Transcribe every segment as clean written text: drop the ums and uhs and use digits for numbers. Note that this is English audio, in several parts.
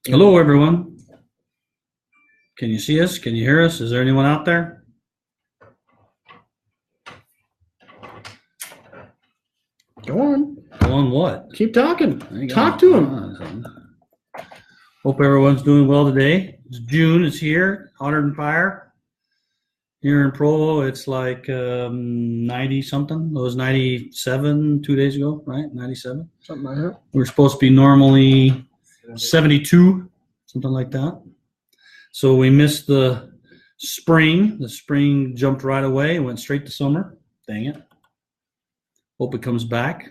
Hello, everyone. Can you see us? Can you hear us? Is there anyone out there? Go on. Go on what? Keep talking. Talk to him. Hope everyone's doing well today. It's June. It's here. Hotter than fire. Here in Provo, it's like 90 something. It was 97 2 days ago, right? 97. Something like that. We're supposed to be normally 72, something like that. So we missed the spring. The spring jumped right away, went straight to summer. Dang it. Hope it comes back.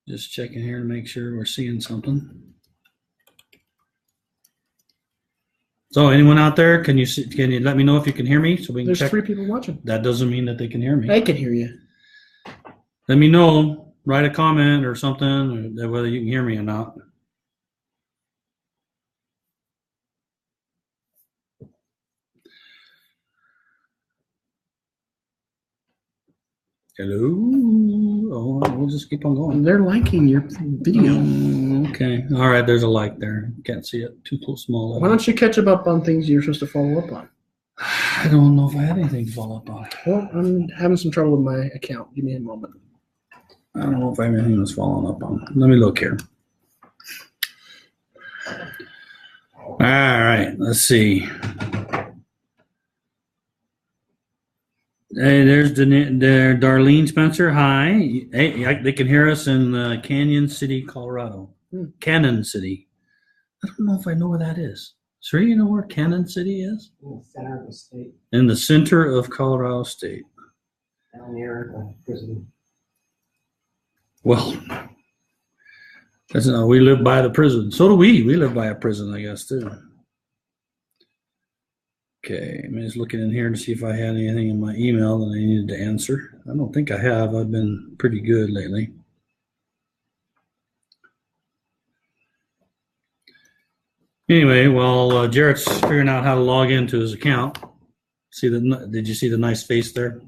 Just checking here to make sure we're seeing something. So anyone out there, can you let me know if you can hear me so we can There's check? 3 people watching. That doesn't mean that they can hear me. They can hear you. Let me know, write a comment or something, or whether you can hear me or not. Hello. Oh, we'll just keep on going. They're liking your video. Okay. All right. There's a like there. Can't see it. Too small. Why don't you catch up on things you're supposed to follow up on? I don't know if I had anything to follow up on. Well, I'm having some trouble with my account. Give me a moment. I don't know if I have anything that's following up on. Let me look here. All right. Let's see. Hey, there's Darlene Spencer. Hi. Hey, they can hear us in Canyon City, Colorado. Cannon City. I don't know if I know where that is. Sir, you know where Cannon City is? In the center of the state. In the center of Colorado State. Down near the prison. Well, we live by the prison. So do we. We live by a prison, I guess, too. Okay, I'm just looking in here to see if I had anything in my email that I needed to answer. I don't think I have. I've been pretty good lately. Anyway, while Jarrett's figuring out how to log into his account, did you see the nice face there?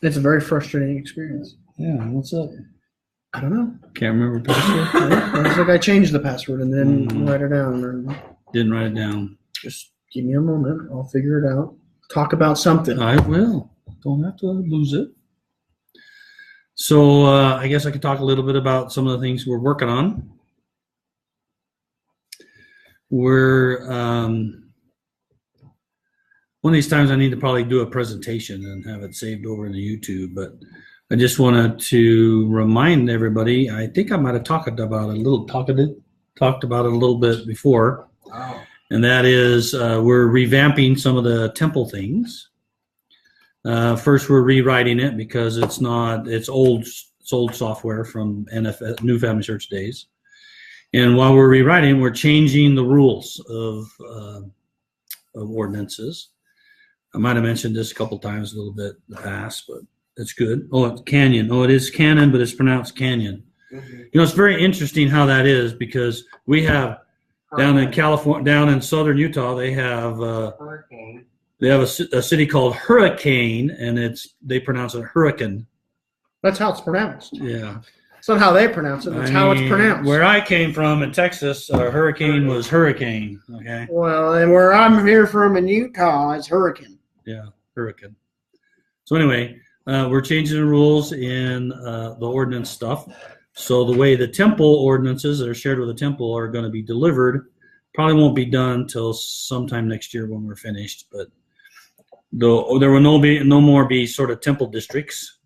It's a very frustrating experience. Yeah, what's up? I don't know. Can't remember password. It's like I changed the password and then write it down. Or Didn't write it down. just give me a moment. I'll figure it out. Talk about something. I will. Don't have to lose it. So I guess I could talk a little bit about some of the things we're working on. We're one of these times I need to probably do a presentation and have it saved over in the YouTube, but I just wanted to remind everybody, I think I might have talked about it a little bit before. Wow. And that is we're revamping some of the temple things. First, we're rewriting it because it's old software from New FamilySearch days. And while we're rewriting, we're changing the rules of ordinances. I might have mentioned this a couple times a little bit in the past, but it's good. Oh, it's Canyon. Oh, it is Cannon, but it's pronounced Canyon. Mm-hmm. You know, it's very interesting how that is because we have down in California, down in southern Utah, they have Hurricane. they have a city called Hurricane, and they pronounce it Hurricane. That's how it's pronounced. Yeah, It's not how they pronounce it. It's how it's pronounced. Where I came from in Texas, hurricane was hurricane. Okay. Well, and where I'm here from in Utah, it's hurricane. Yeah, hurricane. So anyway, we're changing the rules in the ordinance stuff. So the way the temple ordinances that are shared with the temple are going to be delivered probably won't be done till sometime next year when we're finished. But there will no more be sort of temple districts.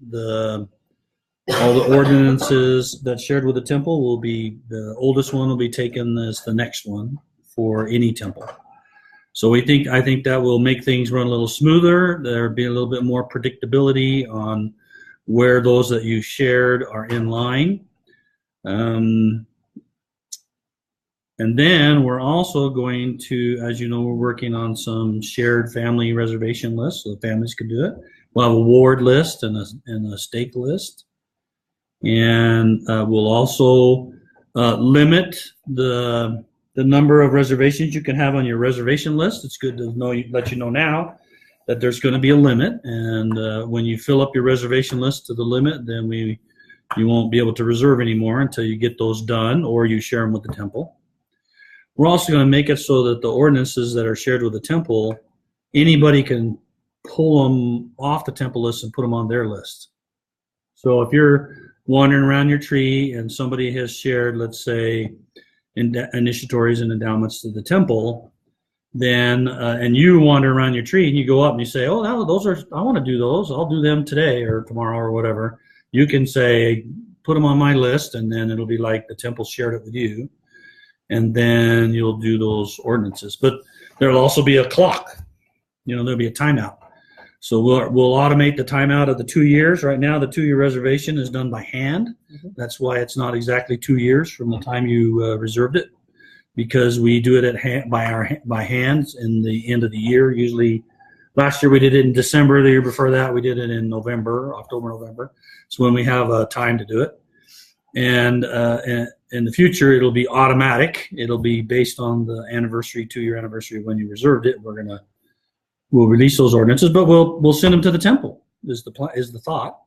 All the ordinances that's shared with the temple will be, the oldest one will be taken as the next one for any temple. So I think that will make things run a little smoother. There'll be a little bit more predictability on where those that you shared are in line. And then we're also going to, as you know, we're working on some shared family reservation lists so the families can do it. We'll have a ward list and a stake list. And we'll also limit the number of reservations you can have on your reservation list. It's good to let you know now that there's going to be a limit. And when you fill up your reservation list to the limit, then we You won't be able to reserve anymore until you get those done or you share them with the temple. We're also going to make it so that the ordinances that are shared with the temple, anybody can pull them off the temple list and put them on their list. So if you're wandering around your tree and somebody has shared, let's say, initiatories and endowments to the temple, then and you wander around your tree and you go up and you say, oh, those are, I want to do those. I'll do them today or tomorrow or whatever. You can say, put them on my list, and then it'll be like the temple shared it with you. And then you'll do those ordinances. But there'll also be a clock. There'll be a timeout. So we'll automate the timeout of the 2 years. Right now, the 2-year reservation is done by hand. Mm-hmm. That's why it's not exactly 2 years from the time you reserved it, because we do it by hands in the end of the year. Usually, last year we did it in December. The year before that, we did it in October, November. So when we have time to do it. And in the future, it'll be automatic. It'll be based on the 2-year anniversary when you reserved it. We'll release those ordinances, but we'll send them to the temple. Is the thought?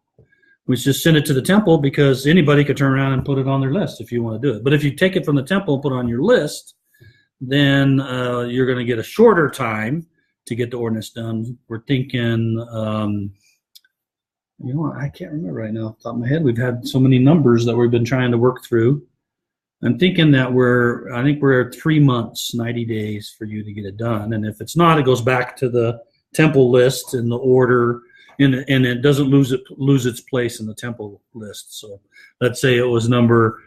We just send it to the temple because anybody could turn around and put it on their list if you want to do it. But if you take it from the temple and put it on your list, then you're going to get a shorter time to get the ordinance done. We're thinking, I can't remember right now off the top of my head. We've had so many numbers that we've been trying to work through. I'm thinking that we're at 3 months, 90 days for you to get it done. And if it's not, it goes back to the temple list in the order, and it doesn't lose its place in the temple list. So let's say it was number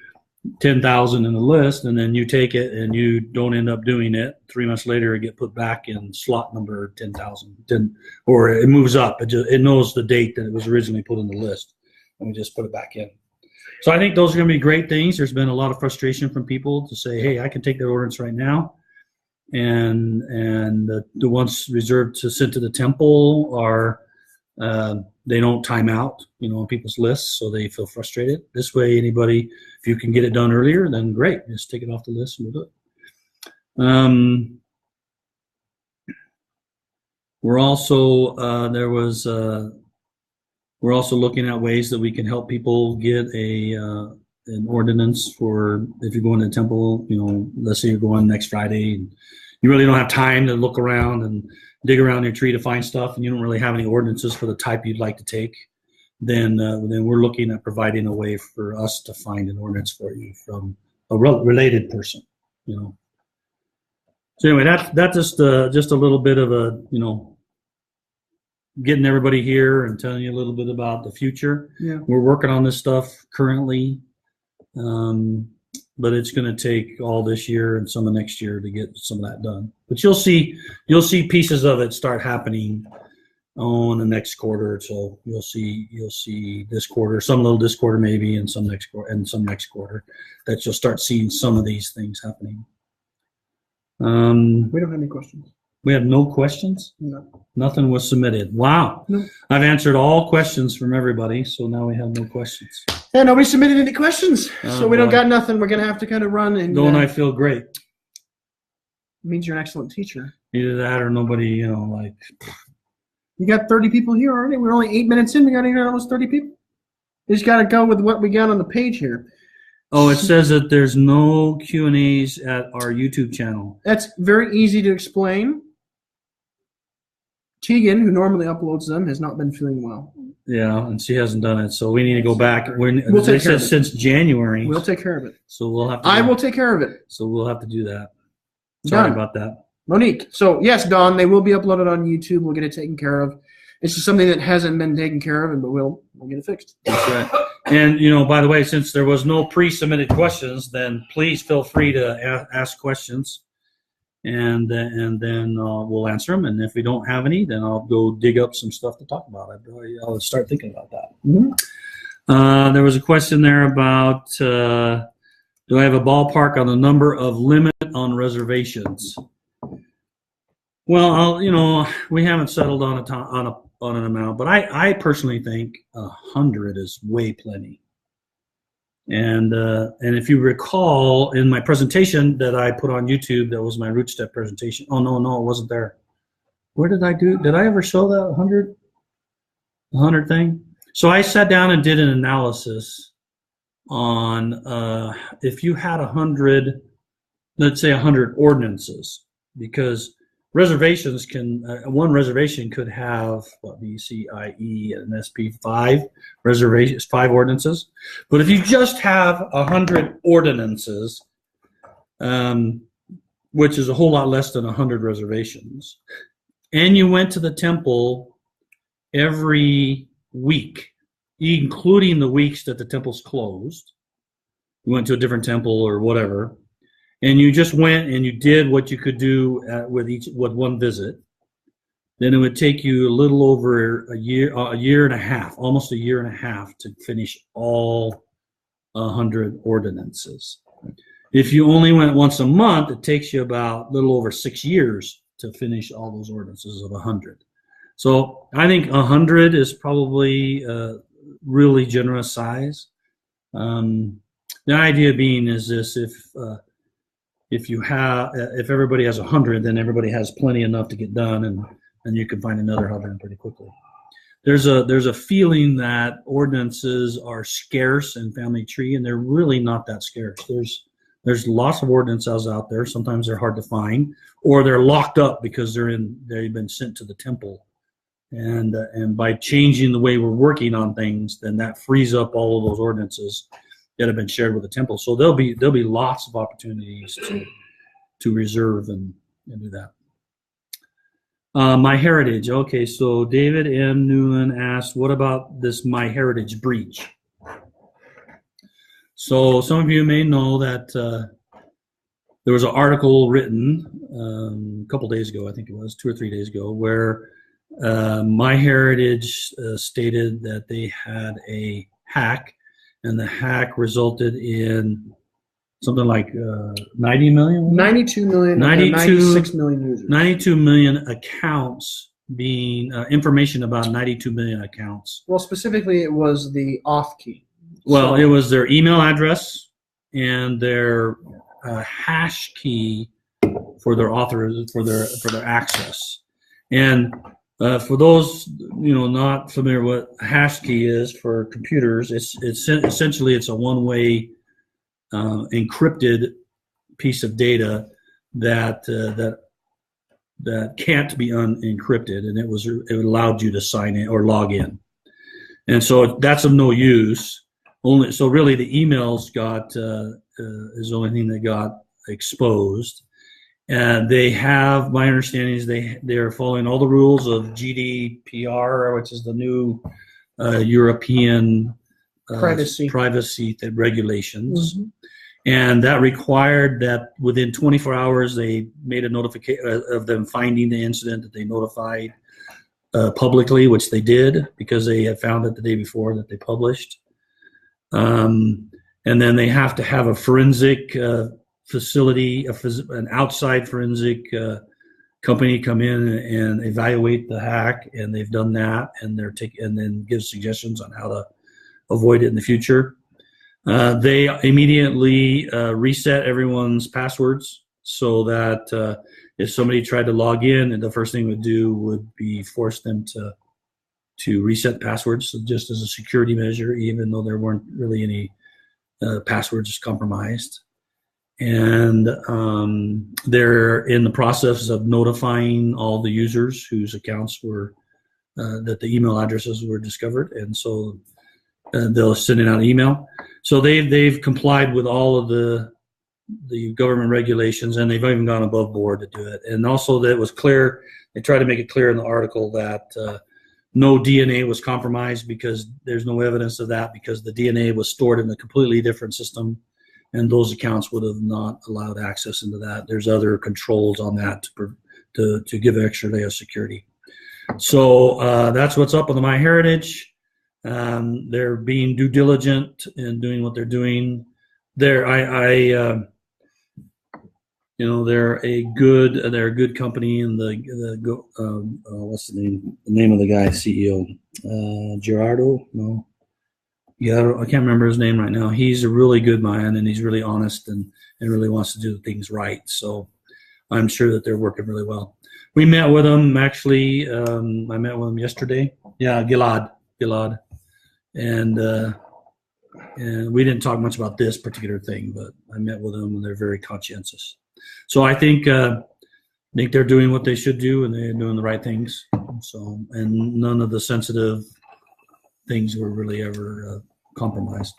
10,000 in the list, and then you take it and you don't end up doing it. 3 months later, it get put back in slot number 10,000, or it moves up. It knows the date that it was originally put in the list, and we just put it back in. So I think those are going to be great things. There's been a lot of frustration from people to say, hey, I can take that ordinance right now. And the ones reserved to send to the temple are, they don't time out, on people's lists, so they feel frustrated. This way, anybody, if you can get it done earlier, then great. Just take it off the list and we'll do it. We're also, we're also looking at ways that we can help people get an ordinance for if you're going to the temple. Let's say you're going next Friday and you really don't have time to look around and dig around your tree to find stuff, and you don't really have any ordinances for the type you'd like to take. Then we're looking at providing a way for us to find an ordinance for you from a related person. So anyway, that's just a little bit of a getting everybody here and telling you a little bit about the future. Yeah. We're working on this stuff currently, but it's going to take all this year and some of next year to get some of that done. But you'll see pieces of it start happening on the next quarter. So you'll see this quarter, some little this quarter maybe, and some next quarter that you'll start seeing some of these things happening. We don't have any questions. We have no questions? No. Nothing was submitted. Wow. No. I've answered all questions from everybody, so now we have no questions. Yeah, nobody submitted any questions, so we don't got nothing. We're going to have to kind of run. And don't I feel great? Means you're an excellent teacher. Either that or nobody, You got 30 people here already? We're only 8 minutes in. We got to hear almost 30 people? You just got to go with what we got on the page here. Oh, it says that there's no Q&As at our YouTube channel. That's very easy to explain. Tegan, who normally uploads them, has not been feeling well. Yeah, and she hasn't done it, so we need to go back. We'll take care of it. Since January. We'll take care of it. So we'll have to. I will take care of it. So we'll have to do that. Sorry about that. Monique. So yes, Don, they will be uploaded on YouTube. We'll get it taken care of. It's just something that hasn't been taken care of, but we'll get it fixed. That's right. And by the way, since there was no pre-submitted questions, then please feel free to ask questions. And then we'll answer them. And if we don't have any, then I'll go dig up some stuff to talk about. I'll start thinking about that. Mm-hmm. There was a question there about do I have a ballpark on the number of limit on reservations? Well, we haven't settled on an amount, but I personally think 100 is way plenty. And if you recall, in my presentation that I put on YouTube, that was my root step presentation. Oh, no, it wasn't there. Where did I do? Did I ever show that 100 thing? So I sat down and did an analysis on if you had 100, let's say 100 ordinances, because reservations can, one reservation could have what, BCIE and SP 5 reservations, 5 ordinances. But if you just have 100 ordinances, which is a whole lot less than 100 reservations, and you went to the temple every week, including the weeks that the temple's closed, you went to a different temple or whatever, and you just went and you did what you could do with one visit, then it would take you a little over a year and a half, almost a year and a half to finish all 100 ordinances. If you only went once a month, it takes you about a little over 6 years to finish all those ordinances of 100. So I think 100 is probably a really generous size. The idea being is this: if everybody has 100, then everybody has plenty enough to get done, and you can find another 100 pretty quickly. There's a feeling that ordinances are scarce in Family Tree, and they're really not that scarce. There's lots of ordinances out there. Sometimes they're hard to find, or they're locked up because they've been sent to the temple. And by changing the way we're working on things, then that frees up all of those ordinances that have been shared with the temple. So there'll be lots of opportunities to reserve and do that. MyHeritage. Okay, so David M. Newland asked, what about this MyHeritage breach? So some of you may know that there was an article written a couple days ago, I think it was 2 or 3 days ago, where MyHeritage stated that they had a hack, and the hack resulted in something like 90 million? 92 million, 96 million users. 92 million accounts being, information about 92 million accounts. Well, specifically, it was the auth key. Well, it was their email address and their hash key for their authors, for their access. And for those not familiar with what hash key is for computers, it's essentially it's a one-way encrypted piece of data that can't be unencrypted, and it allowed you to sign in or log in. And so that's of no use. So really the emails is the only thing that got exposed. And they have, my understanding is they are following all the rules of GDPR, which is the new European privacy regulations. Mm-hmm. And that required that within 24 hours they made a notification of them finding the incident, that they notified publicly, which they did because they had found it the day before that they published. And then they have to have a forensic facility, an outside forensic company come in and evaluate the hack, and they've done that, and then give suggestions on how to avoid it in the future. They immediately reset everyone's passwords so that if somebody tried to log in, and the first thing it would do would be force them to reset passwords, so just as a security measure, even though there weren't really any passwords compromised. And they're in the process of notifying all the users whose accounts were that the email addresses were discovered, and so they'll send out an email. So they've complied with all of the government regulations, and they've even gone above board to do it. And also that it was clear, they tried to make it clear in the article that no DNA was compromised, because there's no evidence of that, because the DNA was stored in a completely different system, and those accounts would have not allowed access into that. There's other controls on that to give an extra layer of security. So that's what's up on the MyHeritage. They're being due diligent in doing what they're doing. They're a good company, and what's the name of the guy, CEO? Gerardo? No. Yeah, I can't remember his name right now. He's a really good man, and he's really honest and really wants to do things right. So I'm sure that they're working really well. We met with him, actually. I met with him yesterday. Yeah, Gilad. And And we didn't talk much about this particular thing, but I met with them and they're very conscientious. So I think they're doing what they should do and they're doing the right things. So, and none of the sensitive things were really ever compromised.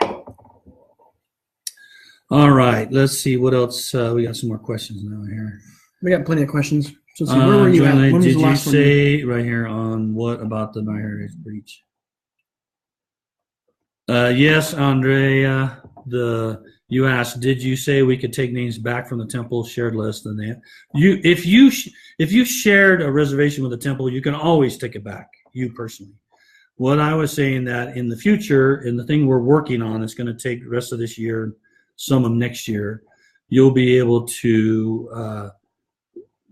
All right, let's see what else. We got some more questions now here. We got plenty of questions. So let's see, where were you at? Joanna, When was did the you last one? say right here on what about the MyHeritage breach? Yes, Andrea. You asked, did you say we could take names back from the temple shared list? And if you shared a reservation with the temple, you can always take it back. You personally. What I was saying that in the future, in the thing we're working on, it's going to take the rest of this year, some of next year, you'll be able to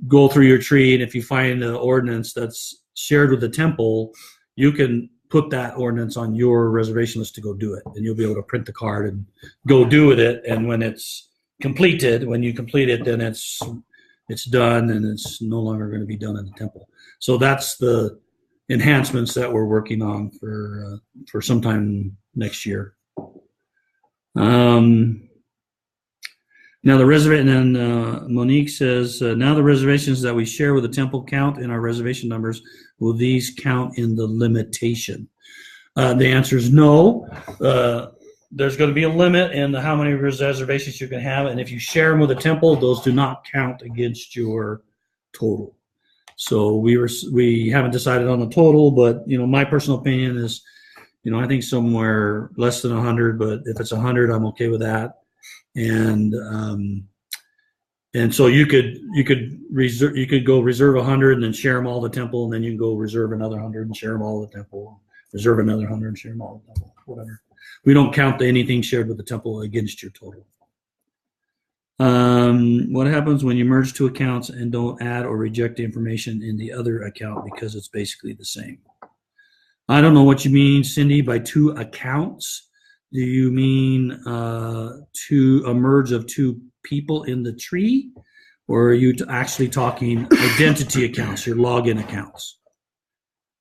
go through your tree, and if you find an ordinance that's shared with the temple, you can put that ordinance on your reservation list to go do it, and you'll be able to print the card and go do with it. And when it's completed, when you complete it, then it's done, and it's no longer going to be done in the temple. So that's the enhancements that we're working on for sometime next year. Now the reservation, and Monique says, now the reservations that we share with the temple count in our reservation numbers. Will these count in the limitation? The answer is no. There's going to be a limit in how many reservations you can have, and if you share them with a temple, those do not count against your total. So we haven't decided on the total, but my personal opinion is, I think somewhere less than 100. But if it's 100, I'm okay with that. And so you could go reserve 100 and then share them all the temple, and then you can go reserve another 100 and share them all the temple, reserve another 100 and share them all the temple, whatever. We don't count anything shared with the temple against your total. What happens when you merge two accounts and don't add or reject the information in the other account because it's basically the same? I don't know what you mean, Cindy, by two accounts. Do you mean to a merge of two people in the tree, or are you actually talking identity accounts, your login accounts?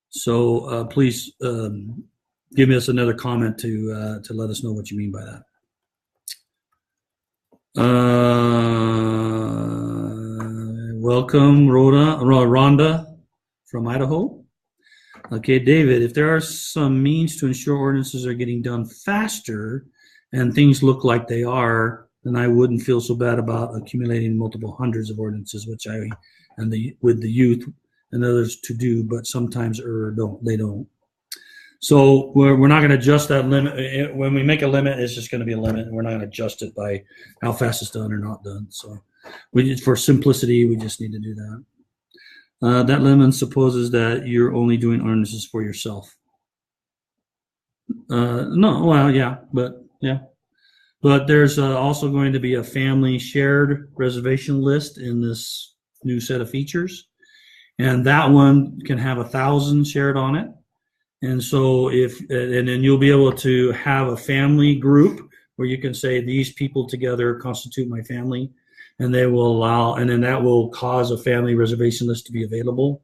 So please give us another comment to let us know what you mean by that. Welcome, Rhonda from Idaho. Okay, David, if there are some means to ensure ordinances are getting done faster and things look like they are, then I wouldn't feel so bad about accumulating multiple hundreds of ordinances, which with the youth and others to do, but sometimes they don't. So we're not going to adjust that limit. When we make a limit, it's just going to be a limit, and we're not going to adjust it by how fast it's done or not done. So for simplicity, we just need to do that. That limit supposes that you're only doing ordinances for yourself. No, well, yeah, but there's also going to be a family shared reservation list in this new set of features, and that one can have 1,000 shared on it. And so and then you'll be able to have a family group where you can say these people together constitute my family. And they will allow, and then that will cause a family reservation list to be available.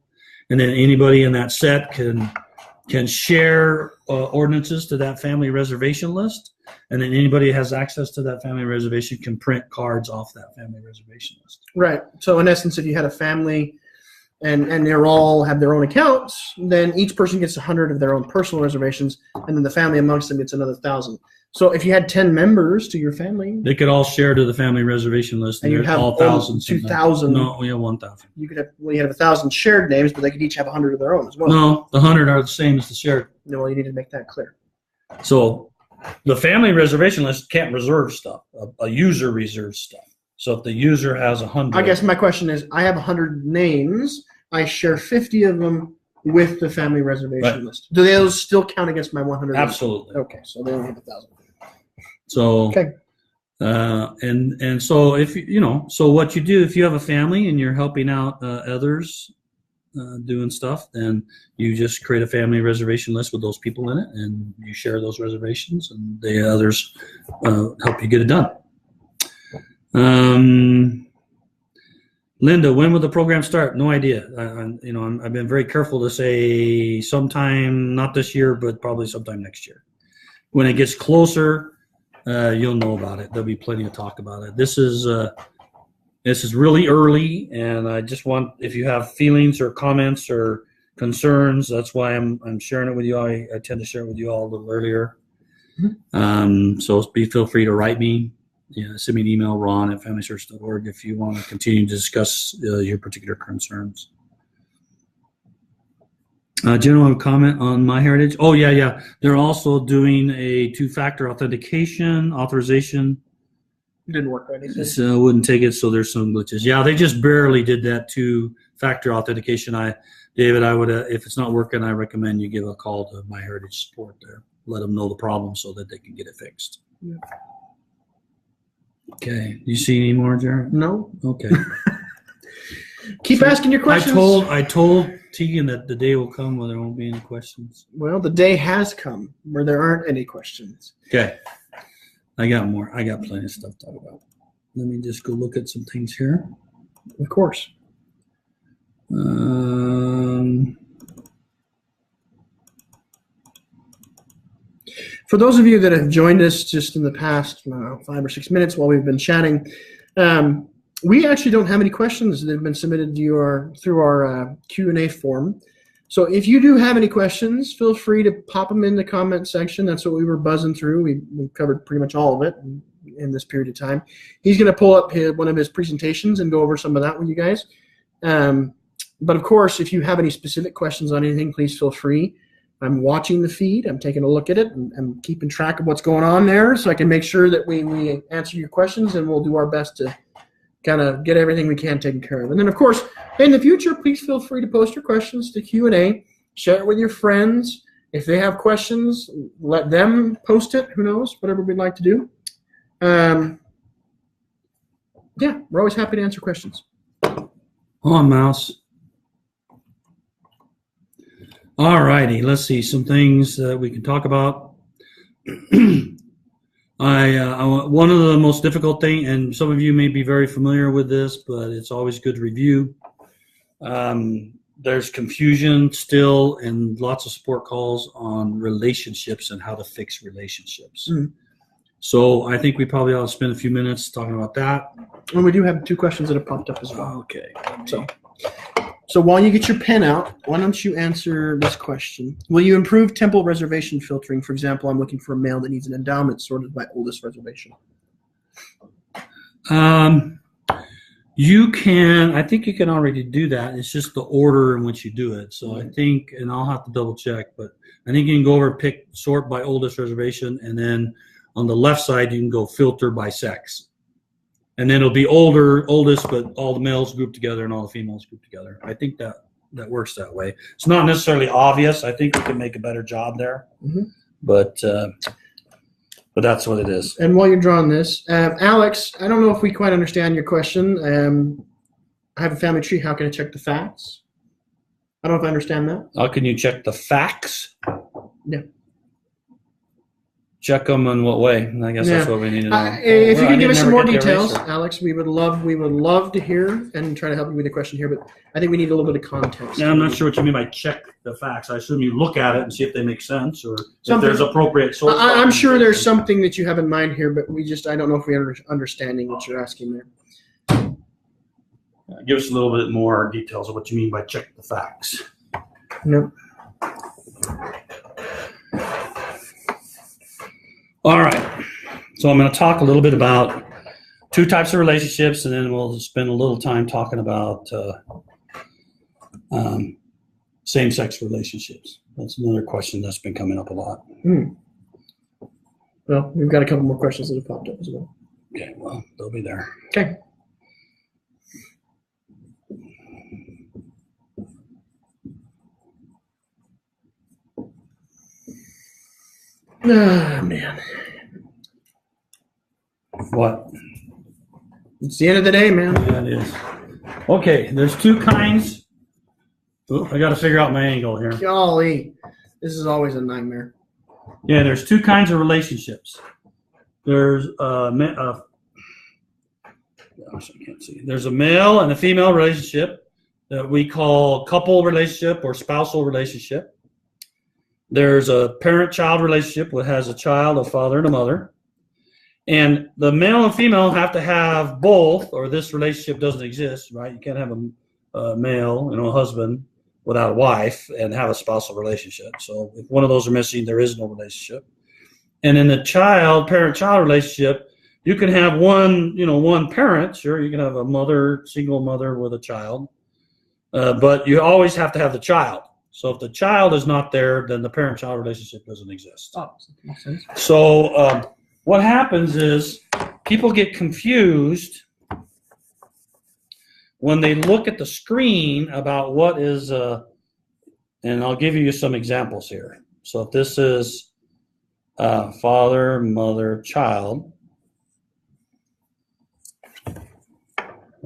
And then anybody in that set can share ordinances to that family reservation list. And then anybody who has access to that family reservation can print cards off that family reservation list. Right. So in essence, if you had a family and they all have their own accounts, then each person gets 100 of their own personal reservations, and then the family amongst them gets another 1,000. So if you had 10 members to your family, they could all share to the family reservation list, and you'd have all thousands. 2,000. No, we have 1,000. You have 1,000 shared names, but they could each have 100 of their own as well. No, the 100 are the same as the shared. No, well, you need to make that clear. So the family reservation list can't reserve stuff. A user reserves stuff. So if the user has 100, I guess my question is, I have 100 names. I share 50 of them with the family reservation list. Do those still count against my 100? Absolutely. Okay, so they only have 1,000. So, okay. And so so what you do if you have a family and you're helping out others doing stuff, then you just create a family reservation list with those people in it, and you share those reservations, and the others help you get it done. Linda, when will the program start? No idea. I've been very careful to say sometime, not this year, but probably sometime next year. When it gets closer, you'll know about it. There'll be plenty of talk about it. This is really early, and I just want, if you have feelings or comments or concerns, that's why I'm sharing it with you. I tend to share it with you all a little earlier. So feel free to write me. Send me an email, ron@FamilySearch.org, if you want to continue to discuss your particular concerns. General comment on MyHeritage. Oh, yeah. They're also doing a 2-factor authentication authorization. Didn't work right. So wouldn't take it, so there's some glitches. Yeah, they just barely did that 2-factor authentication. David, I would, if it's not working, I recommend you give a call to MyHeritage support there. Let them know the problem so that they can get it fixed. Yeah. Okay. You see any more, Jared? No. Okay. Keep asking your questions. I told Tegan that the day will come where there won't be any questions. Well, the day has come where there aren't any questions. Okay. I got more. I got plenty of stuff to talk about. Let me just go look at some things here. Of course. For those of you that have joined us just in the past 5 or 6 minutes while we've been chatting, we actually don't have any questions that have been submitted through our Q&A form. So if you do have any questions, feel free to pop them in the comment section. That's what we were buzzing through. We covered pretty much all of it in this period of time. He's going to pull up one of his presentations and go over some of that with you guys. But of course, if you have any specific questions on anything, please feel free. I'm watching the feed. I'm taking a look at it, and I'm keeping track of what's going on there so I can make sure that we answer your questions, and we'll do our best to kind of get everything we can taken care of. And then, of course, in the future, please feel free to post your questions to Q&A. Share it with your friends. If they have questions, let them post it. Who knows? Whatever we'd like to do. Yeah, we're always happy to answer questions. Hold on, Mouse. All righty. Let's see some things that we can talk about. One of the most difficult thing, and some of you may be very familiar with this, but it's always good to review. There's confusion still and lots of support calls on relationships and how to fix relationships. So I think we probably ought to spend a few minutes talking about that. And we do have 2 questions that have popped up as well. Okay. So while you get your pen out, why don't you answer this question? Will you improve temple reservation filtering? For example, I'm looking for a male that needs an endowment sorted by oldest reservation. You can, I think you can already do that. It's just the order in which you do it. So I think, and I'll have to double check, but I think you can go over, sort by oldest reservation, and then on the left side, you can go filter by sex. And then it'll be oldest, but all the males grouped together and all the females grouped together. I think that works that way. It's not necessarily obvious. I think we can make a better job there. But that's what it is. And while you're drawing this, Alex, I don't know if we quite understand your question. I have a family tree. How can I check the facts? I don't know if I understand that. How can you check the facts? Yeah. Check them in what way? I guess that's what we need to know. If you can give us some more details, Alex, we would love to hear and try to help you with the question here. But I think we need a little bit of context. Yeah, I'm not sure what you mean by check the facts. I assume you look at it and see if they make sense or if there's appropriate source. I'm sure there's something that you have in mind here, but I don't know if we are understanding what you're asking there. Give us a little bit more details of what you mean by check the facts. Nope. All right. So I'm going to talk a little bit about 2 types of relationships, and then we'll spend a little time talking about same-sex relationships. That's another question that's been coming up a lot. Well, we've got a couple more questions that have popped up as well. Okay, well, they'll be there. Okay. Ah, man. What? It's the end of the day, man. Yeah, it is. Okay, there's 2 kinds. Oh, I got to figure out my angle here. Golly. This is always a nightmare. Yeah, there's 2 kinds of relationships. There's There's a male and a female relationship that we call couple relationship or spousal relationship. There's a parent-child relationship which has a child, a father, and a mother. And the male and female have to have both, or this relationship doesn't exist, right? You can't have a male, a husband without a wife and have a spousal relationship. So if one of those are missing, there is no relationship. And in the parent-child relationship, you can have one parent. Sure, you can have a single mother with a child, but you always have to have the child. So if the child is not there, then the parent-child relationship doesn't exist. Oh, makes sense. So what happens is people get confused when they look at the screen about what is, and I'll give you some examples here. So if this is father, mother, child.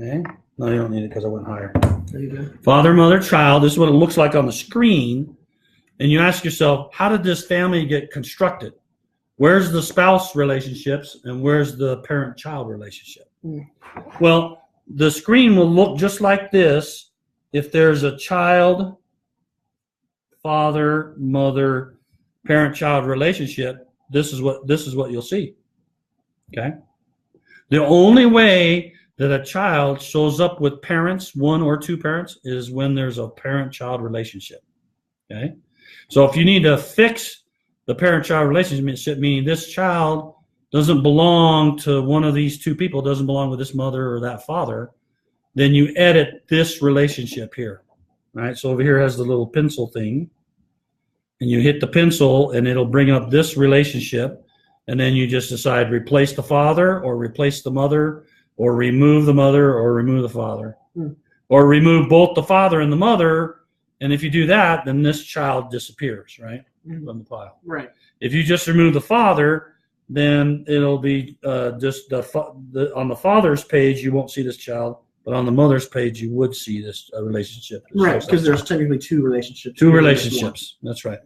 Okay. No, you don't need it because I went higher. There you go. Father, mother, child. This is what it looks like on the screen. And you ask yourself, how did this family get constructed? Where's the spouse relationships and where's the parent-child relationship? Well, the screen will look just like this if there's a child, father, mother, parent-child relationship. This is what you'll see. Okay? The only way that a child shows up with parents, one or two parents, is when there's a parent-child relationship. Okay? So if you need to fix the parent-child relationship, meaning this child doesn't belong to one of these two people, doesn't belong with this mother or that father, then you edit this relationship here. Right? So over here has the little pencil thing, and you hit the pencil, and it'll bring up this relationship, and then you just decide replace the father or replace the mother or remove the mother or remove the father. Or remove both the father and the mother, and if you do that, then this child disappears, right, from the file. Right. If you just remove the father, then it'll be just on the father's page, you won't see this child, but on the mother's page, you would see this relationship. Right, because there's technically two relationships. Two relationships. That's right.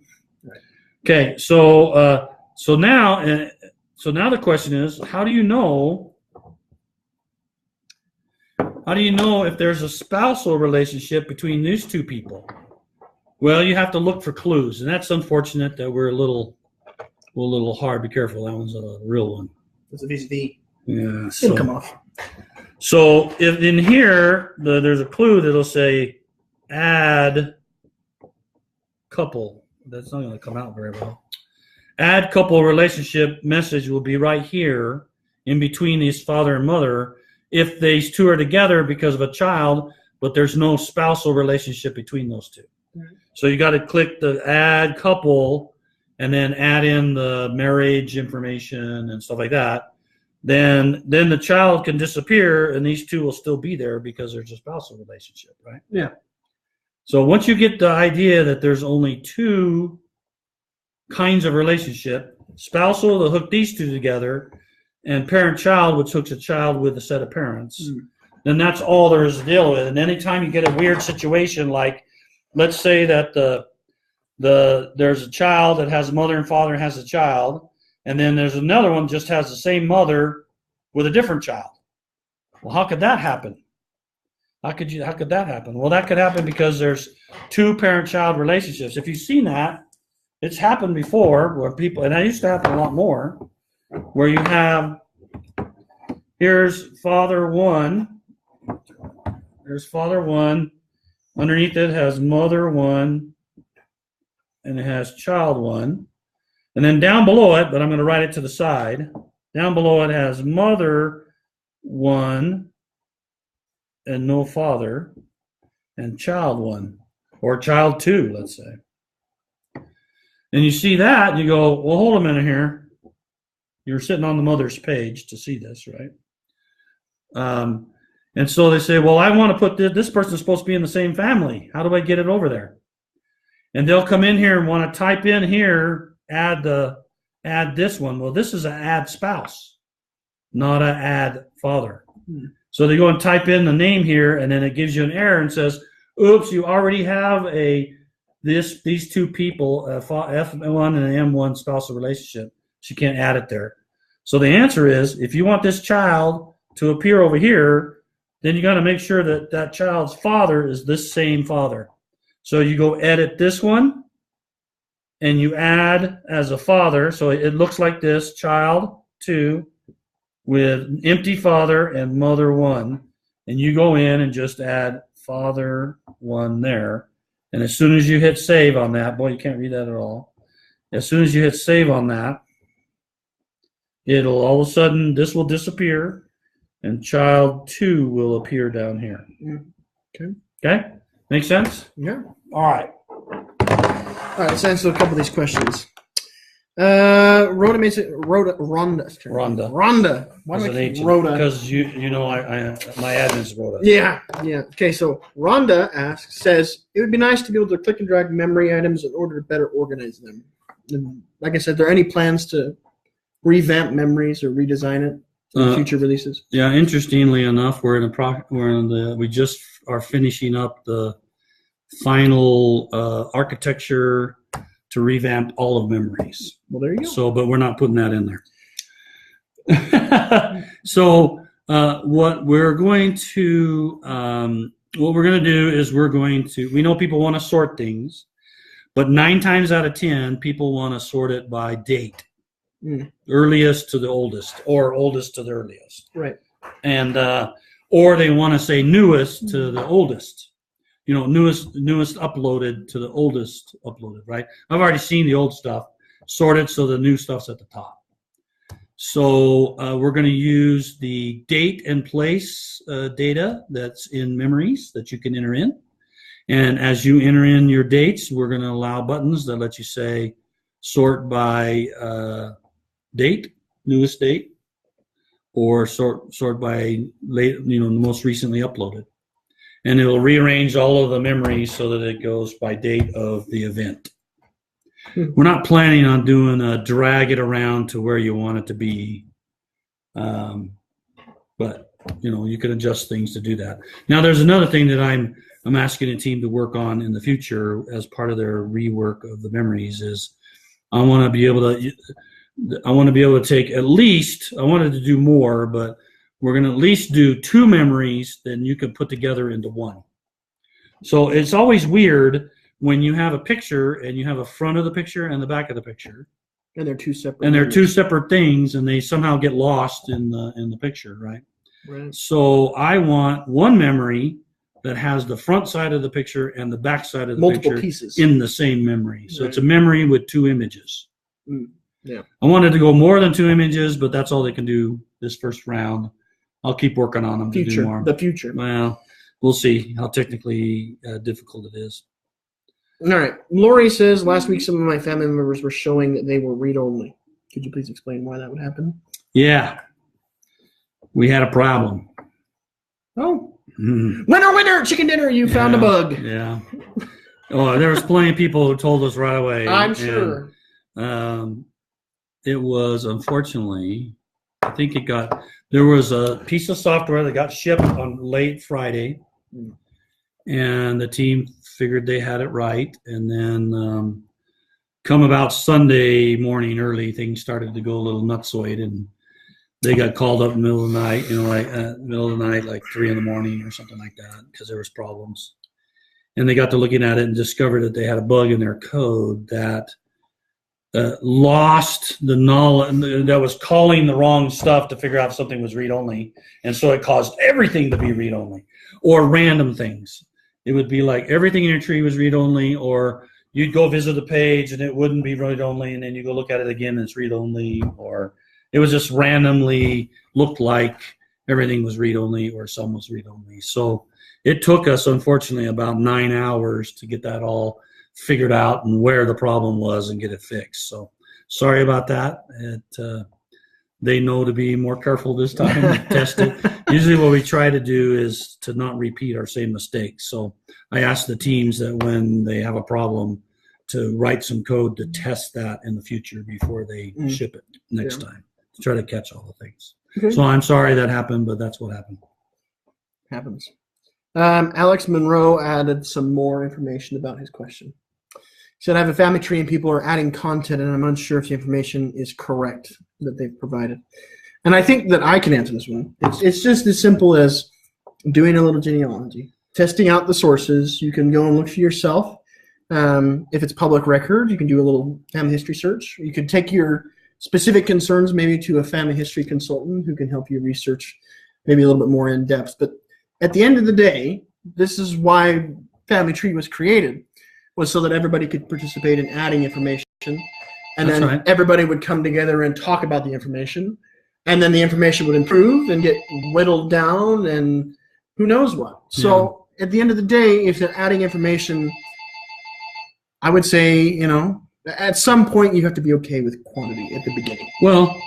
Okay, so now the question is, how do you know if there's a spousal relationship between these two people? Well, you have to look for clues, and that's unfortunate that we're a little hard. Be careful, that one's a real one. It's a VCV. Yeah, It'll come off. So if in here there's a clue that'll say add couple. That's not going to come out very well. Add couple relationship message will be right here in between these father and mother if these two are together because of a child, but there's no spousal relationship between those two. Mm-hmm. So you got to click the add couple and then add in the marriage information and stuff like that. Then the child can disappear and these two will still be there because there's a spousal relationship, right? Yeah. So once you get the idea that there's only two kinds of relationship, spousal to hook these two together, and parent-child, which hooks a child with a set of parents, then that's all there is to deal with. And anytime you get a weird situation, like let's say that there's a child that has a mother and father and has a child, and then there's another one just has the same mother with a different child. Well, how could that happen? How could that happen? Well, that could happen because there's two parent-child relationships. If you've seen that, it's happened before where people, and that used to happen a lot more, where you have, here's father one, there's father one, underneath it has mother one, and it has child one, and then down below it, but I'm going to write it to the side, down below it has mother one, and no father, and child one, or child two, let's say. And you see that, and you go, well, hold a minute here. You're sitting on the mother's page to see this, right? And so they say, well, I want to put this person's supposed to be in the same family. How do I get it over there? And they'll come in here and want to type in here, add this one. Well, this is an add spouse, not an add father. So they go and type in the name here, and then it gives you an error and says, oops, you already have these two people, F1 and M1 spousal relationship. So you can't add it there. So the answer is, if you want this child to appear over here, then you got to make sure that that child's father is this same father. So you go edit this one, and you add as a father. So it looks like this, child 2, with empty father and mother 1, and you go in and just add father 1 there. And as soon as you hit save on that, boy, you can't read that at all. As soon as you hit save on that, it'll all of a sudden, this will disappear, and child 2 will appear down here. Okay. Okay? Make sense? Yeah. All right. All right, let's answer a couple of these questions. Rhonda. Why do I keep Rhoda? Because my admin's Rhoda. Yeah. Okay, so Rhonda says, it would be nice to be able to click and drag memory items in order to better organize them. And like I said, are there any plans to revamp memories or redesign it for future releases? Yeah, interestingly enough, we just are finishing up the final architecture to revamp all of memories. Well, there you go. So, but we're not putting that in there. So, what we're going to do is we know people want to sort things, but 9 times out of 10, people want to sort it by date, earliest to the oldest, or oldest to the earliest. Right. And or they want to say newest to the oldest. Newest uploaded to the oldest uploaded, right? I've already seen the old stuff sorted so the new stuff's at the top. So we're going to use the date and place data that's in memories that you can enter in. And as you enter in your dates, we're going to allow buttons that let you say sort by date, newest date, or sort by late, the most recently uploaded. And it'll rearrange all of the memories so that it goes by date of the event. We're not planning on doing a drag it around to where you want it to be. But, you can adjust things to do that. Now, there's another thing that I'm asking the team to work on in the future as part of their rework of the memories is I want to be able to take at least, I wanted to do more, but we're going to at least do 2 memories that you can put together into one. So it's always weird when you have a picture and you have a front of the picture and the back of the picture. And they're 2 separate. And they're 2 separate things, and they somehow get lost in the picture, right? Right. So I want one memory that has the front side of the picture and the back side of the multiple picture pieces in the same memory. So Right. it's a memory with 2 images. Yeah. I wanted to go more than 2 images, but that's all they can do this first round. I'll keep working on them to do more. The future. Well, we'll see how technically difficult it is. All right. Lori says, last week some of my family members were showing that they were read-only. Could you please explain why that would happen? Yeah. We had a problem. Oh. Winner, chicken dinner, you found a bug. Yeah. Oh, there was plenty of people who told us right away. I'm sure. And, it was, unfortunately, there was a piece of software that got shipped on late Friday, and the team figured they had it right. And then come about Sunday morning early, things started to go a little nutsoid, and they got called up in the middle of the night, like 3 in the morning or something like that, because there was problems. And they got to looking at it and discovered that they had a bug in their code that lost the knowledge, that was calling the wrong stuff to figure out if something was read-only. And so it caused everything to be read-only, or random things. It would be like everything in your tree was read-only, or you'd go visit the page and it wouldn't be read-only, and then you go look at it again and it's read-only, or it was just randomly looked like everything was read-only or some was read-only. So it took us, unfortunately, about 9 hours to get that all figured out and where the problem was and get it fixed. So sorry about that. They know to be more careful this time and test it. Usually what we try to do is to not repeat our same mistakes. So I ask the teams that when they have a problem to write some code to test that in the future before they ship it next time, to try to catch all the things. Okay. So I'm sorry that happened, but that's what happened. Happens. Alex Monroe added some more information about his question. He said, I have a family tree and people are adding content and I'm unsure if the information is correct that they've provided. And I think that I can answer this one. It's just as simple as doing a little genealogy, testing out the sources. You can go and look for yourself. If it's public record, you can do a little family history search. You can take your specific concerns, maybe to a family history consultant who can help you research maybe a little bit more in depth. But at the end of the day, this is why Family Tree was created, was so that everybody could participate in adding information. And That's then right. everybody would come together and talk about the information. And then the information would improve and get whittled down and who knows what. So at the end of the day, if you're adding information, I would say, at some point you have to be okay with quantity at the beginning. Well,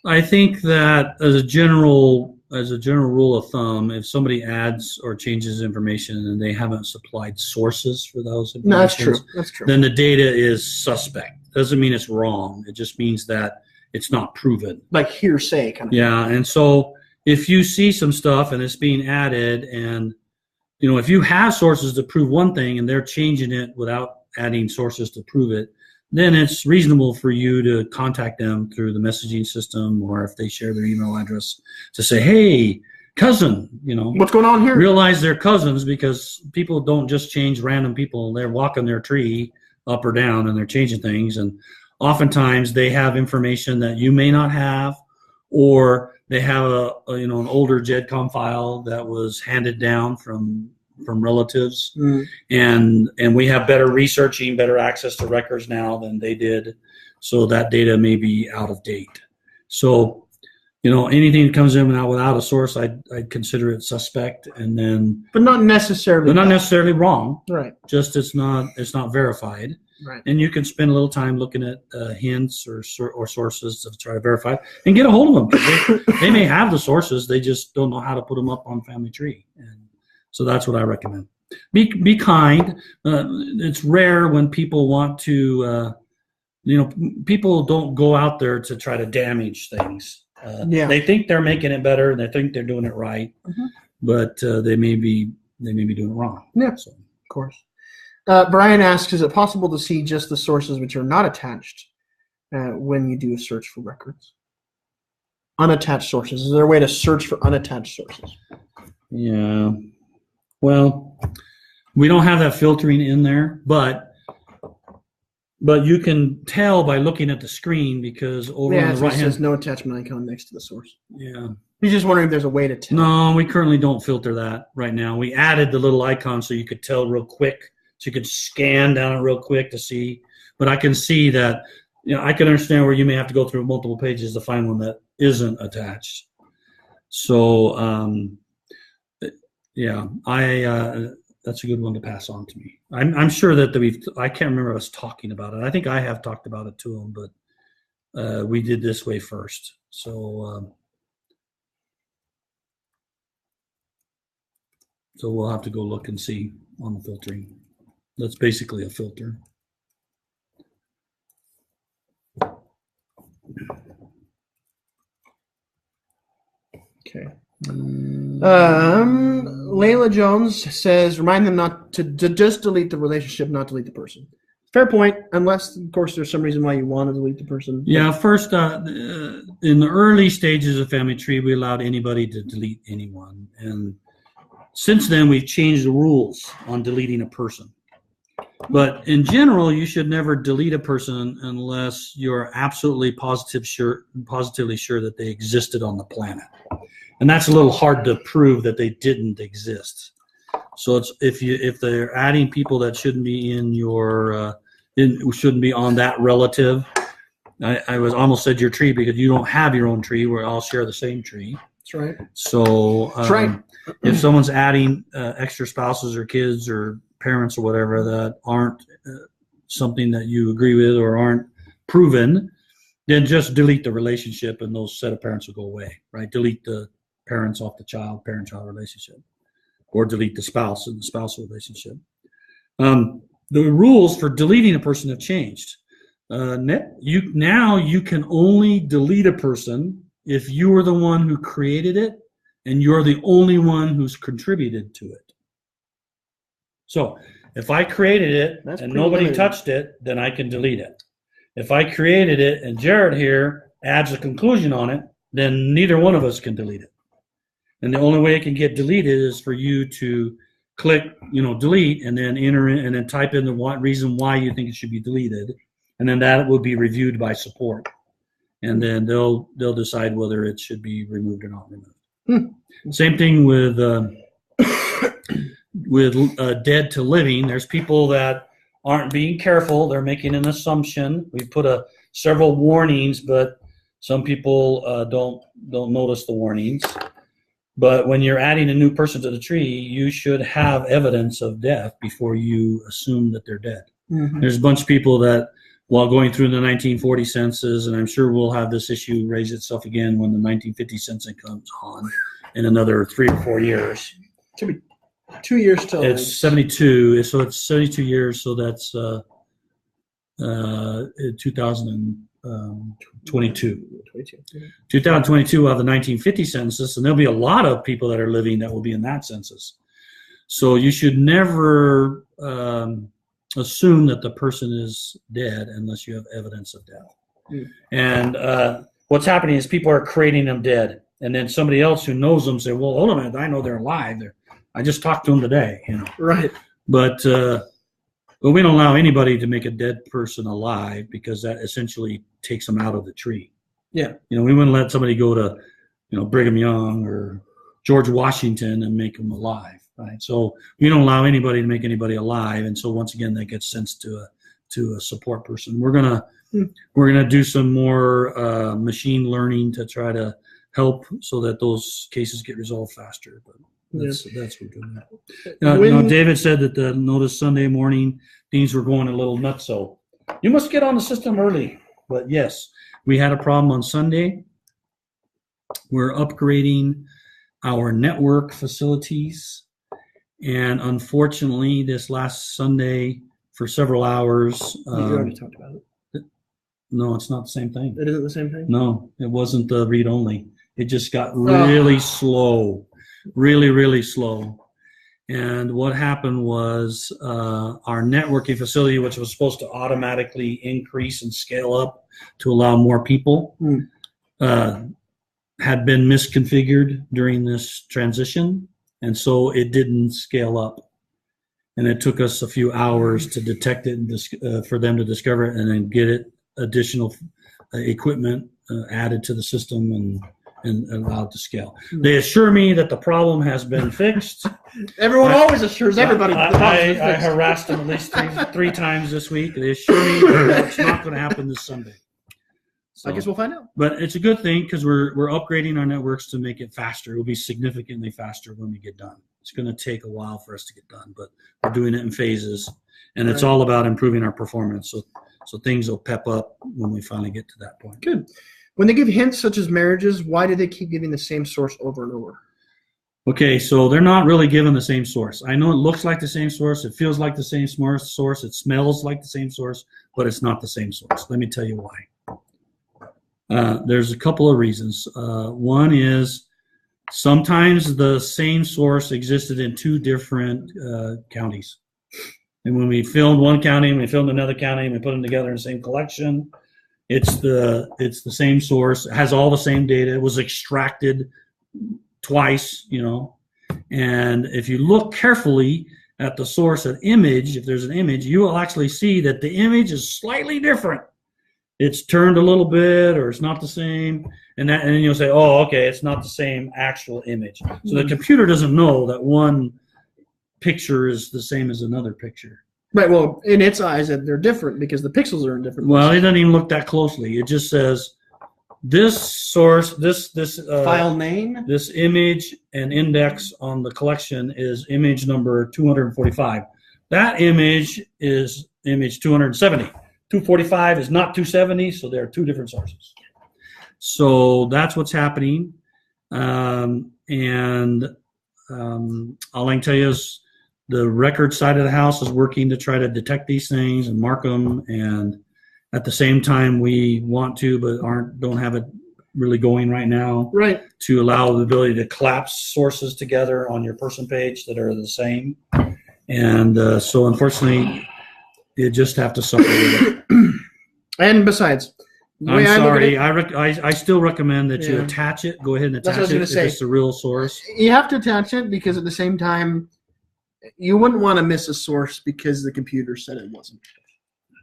I think that as a general rule of thumb, if somebody adds or changes information and they haven't supplied sources for those No, that's information, true. That's true. then the data is suspect. Doesn't mean it's wrong. It just means that it's not proven. Like hearsay kind of. Yeah, and so if you see some stuff and it's being added, and if you have sources to prove one thing and they're changing it without adding sources to prove it, then it's reasonable for you to contact them through the messaging system, or if they share their email address, to say, hey, cousin, What's going on here? realize they're cousins, because people don't just change random people. They're walking their tree up or down and they're changing things. And oftentimes they have information that you may not have, or they have an older JEDCOM file that was handed down from relatives, and we have better researching, better access to records now than they did, so that data may be out of date. So anything that comes in without a source, I'd consider it suspect, and then But not necessarily. not necessarily wrong. Right. Just it's not verified. Right. And you can spend a little time looking at hints or sources to try to verify it, and get a hold of them. They may have the sources, they just don't know how to put them up on Family Tree. And so that's what I recommend. Be kind. It's rare when people want to, people don't go out there to try to damage things. They think they're making it better, and they think they're doing it right, but they may be doing it wrong. Yeah, So. of course. Brian asks, is it possible to see just the sources which are not attached when you do a search for records? Unattached sources. Is there a way to search for unattached sources? Yeah. Well, we don't have that filtering in there, but you can tell by looking at the screen, because over on the right it hand. says no attachment icon next to the source. Yeah. He's just wondering if there's a way to tell. No, we currently don't filter that right now. We added the little icon so you could tell real quick, so you could scan down it real quick to see. But I can see that, I can understand where you may have to go through multiple pages to find one that isn't attached. So, yeah, that's a good one to pass on to me. I'm sure that I can't remember us talking about it. I think I have talked about it to him, but we did this way first. So we'll have to go look and see on the filtering. That's basically a filter. Okay. Layla Jones says, remind them not to just delete the relationship, not delete the person. Fair point, unless, of course, there's some reason why you want to delete the person. Yeah, first, in the early stages of Family Tree, we allowed anybody to delete anyone. And since then, we've changed the rules on deleting a person. But in general, you should never delete a person unless you're absolutely positively sure that they existed on the planet. And that's a little hard to prove that they didn't exist. So it's if they're adding people that shouldn't be in your shouldn't be on that relative. I was almost said your tree, because you don't have your own tree. We all share the same tree. That's right. So That's right. If someone's adding extra spouses or kids or parents or whatever that aren't something that you agree with or aren't proven, then just delete the relationship, and those set of parents will go away. Right? Delete the parents off the parent-child relationship, or delete the spouse and the spousal relationship. The rules for deleting a person have changed. Now you can only delete a person if you are the one who created it and you're the only one who's contributed to it. So if I created it and nobody touched it, then I can delete it. If I created it and Jared here adds a conclusion on it, then neither one of us can delete it. And the only way it can get deleted is for you to click, delete, and then enter in and then type in the reason why you think it should be deleted. And then that will be reviewed by support. and then they'll decide whether it should be removed or not removed. Same thing with dead to living. There's people that aren't being careful. They're making an assumption. We put several warnings, but some people don't notice the warnings. But when you're adding a new person to the tree, you should have evidence of death before you assume that they're dead. Mm-hmm. There's a bunch of people that, while going through the 1940 census, and I'm sure we'll have this issue raise itself again when the 1950 census comes on in another 3 or 4 years. Should be 2 years till It's 72, so it's 72 years, so that's 2022. 2022 will have the 1950 census, and there'll be a lot of people that are living that will be in that census. So you should never assume that the person is dead unless you have evidence of death. And what's happening is people are creating them dead, and then somebody else who knows them say, well, hold on a minute, I know they're alive. I just talked to them today, Right. But we don't allow anybody to make a dead person alive, because that essentially takes them out of the tree. Yeah. We wouldn't let somebody go to, Brigham Young or George Washington and make them alive, right? So we don't allow anybody to make anybody alive, and so once again that gets sent to a support person. We're gonna do some more machine learning to try to help so that those cases get resolved faster. But that's what we're doing. David said that the notice Sunday morning things were going a little nuts. So you must get on the system early. But yes, we had a problem on Sunday. We're upgrading our network facilities, and unfortunately, this last Sunday for several hours. You already talked about it. No, it's not the same thing. It isn't the same thing? No, it wasn't the read only. It just got really slow. Really, really slow. And what happened was our networking facility, which was supposed to automatically increase and scale up to allow more people, had been misconfigured during this transition. And so it didn't scale up. And it took us a few hours to detect it and for them to discover it and then get it additional equipment added to the system and allowed to scale. They assure me that the problem has been fixed. Everyone always assures everybody the problem I is fixed. harassed them at least three times this week. They assure me that it's not going to happen this Sunday. So, I guess we'll find out. But it's a good thing because we're upgrading our networks to make it faster. It will be significantly faster when we get done. It's going to take a while for us to get done, but we're doing it in phases, and it's all about improving our performance. So things will pep up when we finally get to that point. Good. When they give hints such as marriages, why do they keep giving the same source over and over? Okay, so they're not really given the same source. I know it looks like the same source, it feels like the same source, it smells like the same source, but it's not the same source. Let me tell you why. There's a couple of reasons. One is sometimes the same source existed in two different counties. And when we filmed one county and we filmed another county and we put them together in the same collection, it's the same source. It has all the same data. It was extracted twice, And if you look carefully at the source of image, if there's an image, you will actually see that the image is slightly different. It's turned a little bit, or it's not the same, and then you'll say, "Oh, okay, it's not the same actual image." So the computer doesn't know that one picture is the same as another picture. Right. Well, in its eyes, they're different because the pixels are in different. Well, places. it doesn't even look that closely. It just says this source, this file name, this image and index on the collection is image number 245. That image is image 270. 245 is not 270, so there are two different sources. So that's what's happening. All I can tell you is the record side of the house is working to try to detect these things and mark them. And at the same time, we want to, but don't have it really going right now. Right. To allow the ability to collapse sources together on your person page that are the same. And so unfortunately, you just have to suffer with it. And besides, I'm sorry. I still recommend that you attach it. Go ahead and attach it if it's the real source. You have to attach it because at the same time, you wouldn't want to miss a source because the computer said it wasn't.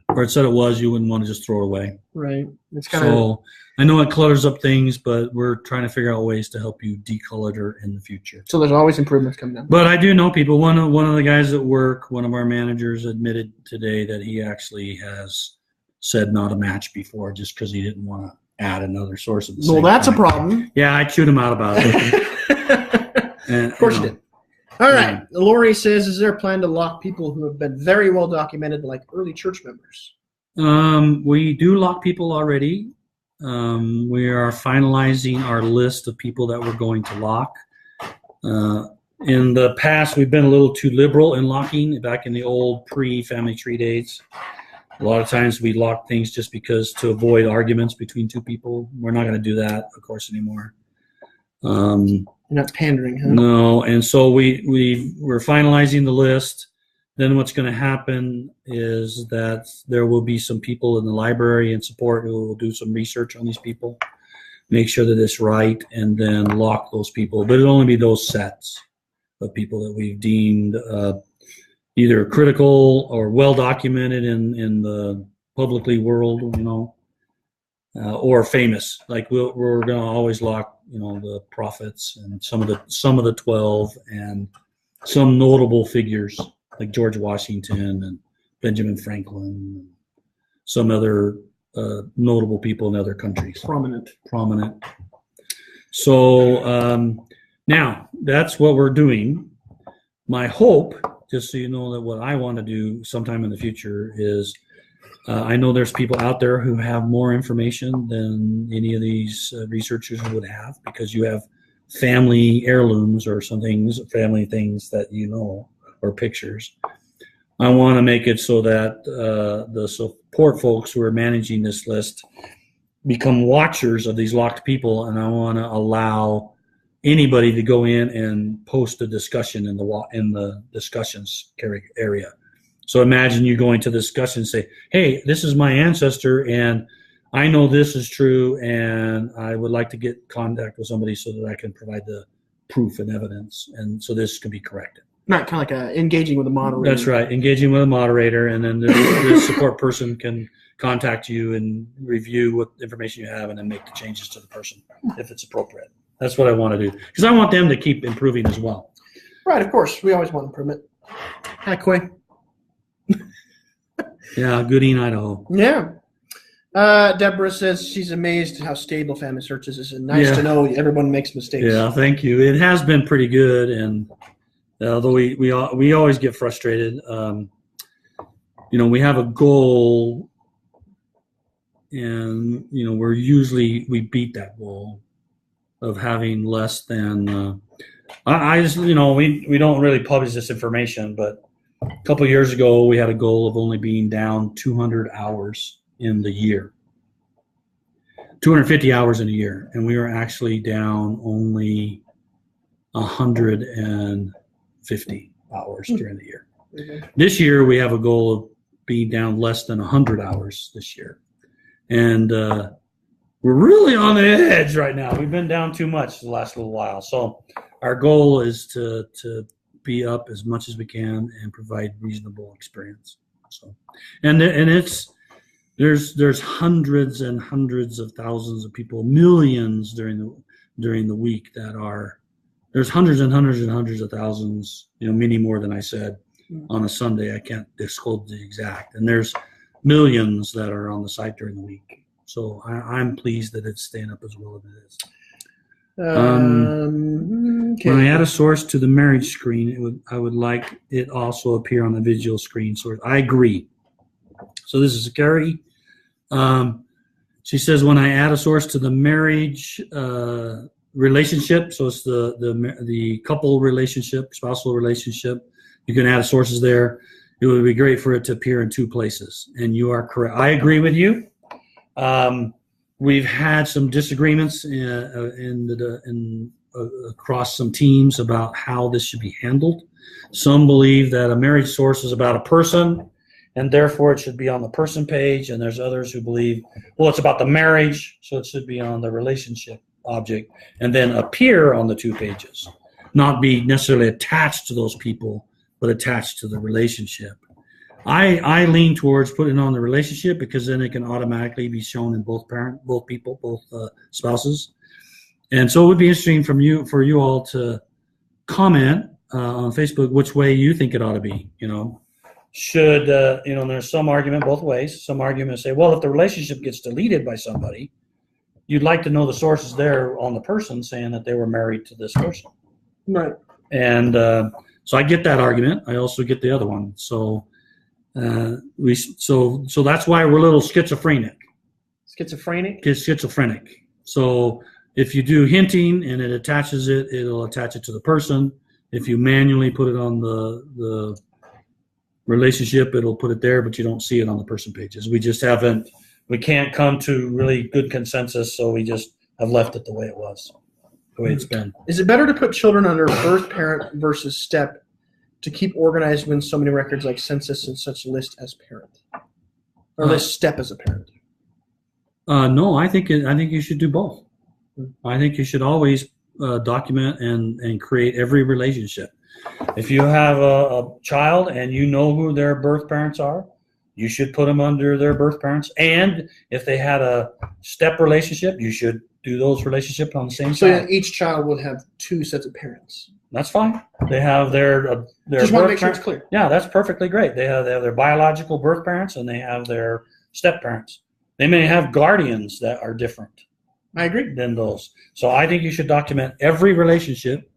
or it said it was, you wouldn't want to just throw it away. Right. It's kind of So I know it clutters up things, but we're trying to figure out ways to help you declutter in the future. so. There's always improvements coming down. But I do know people. One of the guys at work, one of our managers, admitted today that he actually has said not a match before, just because he didn't want to add another source of the Well, same that's kind. a problem. Yeah, I chewed him out about it. And, Of course you you know, did. All right. Lori says, is there a plan to lock people who have been very well documented, like early church members? We do lock people already. We are finalizing our list of people that we're going to lock. In the past, we've been a little too liberal in locking. Back in the old pre-family tree days, a lot of times we lock things just because to avoid arguments between two people. We're not going to do that, of course, anymore. You're not pandering, huh? No, and so we're finalizing the list. Then what's going to happen is that there will be some people in the library and support who will do some research on these people, make sure that it's right, and then lock those people. But it'll only be those sets of people that we've deemed either critical or well documented in the publicly world, or famous. Like we're going to always lock, the prophets and some of the 12 and some notable figures like George Washington and Benjamin Franklin, and some other notable people in other countries. Prominent. So now that's what we're doing. My hope, just so you know, that what I want to do sometime in the future is, I know there's people out there who have more information than any of these researchers would have, because you have family heirlooms or family things that or pictures. I want to make it so that the support folks who are managing this list become watchers of these locked people, and I want to allow anybody to go in and post a discussion in the discussions area. So imagine you going to the discussion and say, hey, this is my ancestor, and I know this is true, and I would like to get contact with somebody so that I can provide the proof and evidence, and so this can be corrected. Not kind of like engaging with a moderator. That's right, engaging with a moderator, and then the support person can contact you and review what information you have, and then make the changes to the person if it's appropriate. That's what I want to do, because I want them to keep improving as well. Right, of course. We always want improvement. Hi, Quay. Yeah, Gooding, Idaho. Yeah. Deborah says she's amazed at how stable FamilySearch is. It's nice to know everyone makes mistakes. Yeah, thank you. It has been pretty good, and although we always get frustrated, we have a goal, and we beat that goal of having less than. I just we don't really publish this information, but a couple of years ago we had a goal of only being down 200 hours in the year, 250 hours in a year, and we were actually down only 150 hours during the year. Mm-hmm. This year we have a goal of being down less than 100 hours this year, and we're really on the edge right now. We've been down too much the last little while, so our goal is to be up as much as we can and provide reasonable experience. So, and there's hundreds and hundreds of thousands of people, millions during the week there's hundreds and hundreds and hundreds of thousands, many more than I said on a Sunday. I can't disclose the exact, and there's millions that are on the site during the week. So I'm pleased that it's staying up as well as it is. Okay. When I add a source to the marriage screen, I would like it also appear on the visual screen source. I agree. So this is Carrie. She says, when I add a source to the marriage relationship, so it's the couple relationship, spousal relationship, you can add sources there. It would be great for it to appear in two places. And you are correct. I agree with you. We've had some disagreements across some teams about how this should be handled. Some believe that a marriage source is about a person, and therefore it should be on the person page. And there's others who believe, well, it's about the marriage, so it should be on the relationship object and then appear on the two pages, not be necessarily attached to those people, but attached to the relationship. I lean towards putting on the relationship because then it can automatically be shown in both people, both spouses. And so it would be interesting for you all to comment on Facebook which way you think it ought to be. Should there's some argument both ways. Some argument say, well, if the relationship gets deleted by somebody, you'd like to know the sources there on the person saying that they were married to this person. Right. And so I get that argument. I also get the other one. So so that's why we're a little schizophrenic. Schizophrenic. So if you do hinting and it attaches it, it'll attach it to the person. If you manually put it on the relationship, it'll put it there, but you don't see it on the person pages. We can't come to really good consensus, so we just have left it the way it was, the way it's been. Is it better to put children under birth parent versus step to keep organized when so many records like census and such list as parent? Or list step as a parent? No, I think you should do both. I think you should always document and create every relationship. If you have a child and you know who their birth parents are, you should put them under their birth parents. And if they had a step relationship, you should do those relationships on the same So side. each child would have two sets of parents. That's fine. They have their Just want to birth make sure parents. it's clear. Yeah, that's perfectly great. They have their biological birth parents and they have their step parents. They may have guardians that are different I agree. than those. So I think you should document every relationship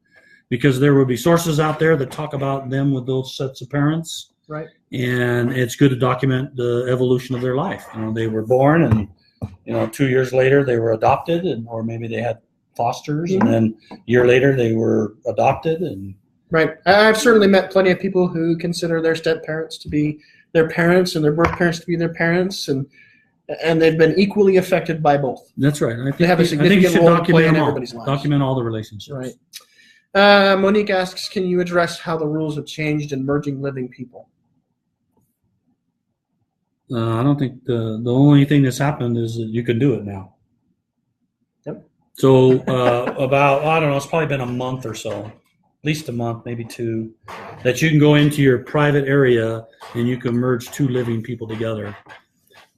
because there will be sources out there that talk about them with those sets of parents. Right. And it's good to document the evolution of their life. They were born and 2 years later they were adopted or maybe they had fosters and then a year later they were adopted and Right. I've certainly met plenty of people who consider their step parents to be their parents and their birth parents to be their parents, and they've been equally affected by both. that's right. I think, They have a I think you significant should role to play document in them all. everybody's lives. Document all the relationships. Right. Monique asks, can you address how the rules have changed in merging living people? I don't think the only thing that's happened is that you can do it now. Yep. So about, I don't know, it's probably been a month or so, at least a month, maybe two, that you can go into your private area and you can merge two living people together.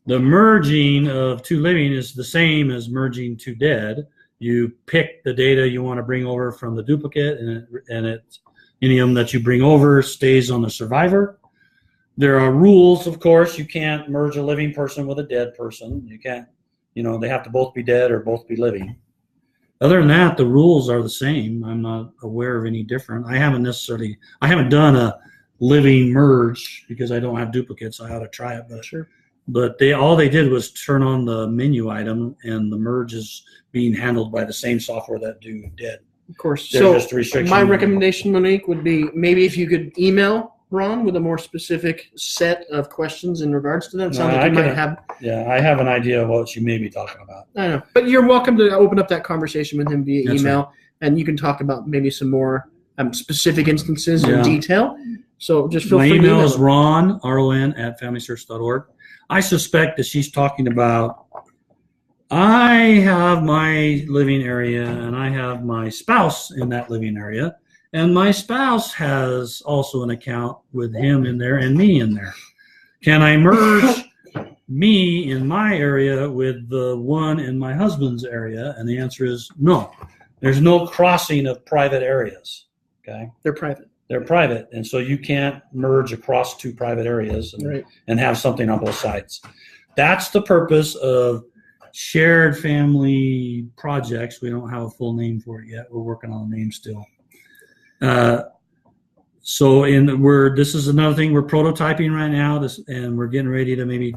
The merging of two living is the same as merging two dead. You pick the data you want to bring over from the duplicate, and any of them that you bring over stays on the survivor. There are rules, of course. You can't merge a living person with a dead person. You can't, they have to both be dead or both be living. Other than that, the rules are the same. I'm not aware of any different. I haven't done a living merge because I don't have duplicates. I ought to try it, but Sure. But all they did was turn on the menu item, and the merge is being handled by the same software that do dead. Of course. They're So just a restriction. my recommendation, Monique, would be maybe if you could email Ron with a more specific set of questions in regards to that. It sounds like you might have. Yeah, I have an idea of what you may be talking about. I know, but you're welcome to open up that conversation with him via That's email, and you can talk about maybe some more specific instances in Yeah. detail. So just feel My free to email is him. Ron, RON, @FamilySearch.org. I suspect that she's talking about, I have my living area and I have my spouse in that living area, and my spouse has also an account with him in there and me in there. Can I merge me in my area with the one in my husband's area? And the answer is no. There's no crossing of private areas. Okay. They're private. They're private, and so you can't merge across two private areas Right. and have something on both sides. That's the purpose of shared family projects. We don't have a full name for it yet. We're working on a name still. This is another thing we're prototyping right now, and we're getting ready to maybe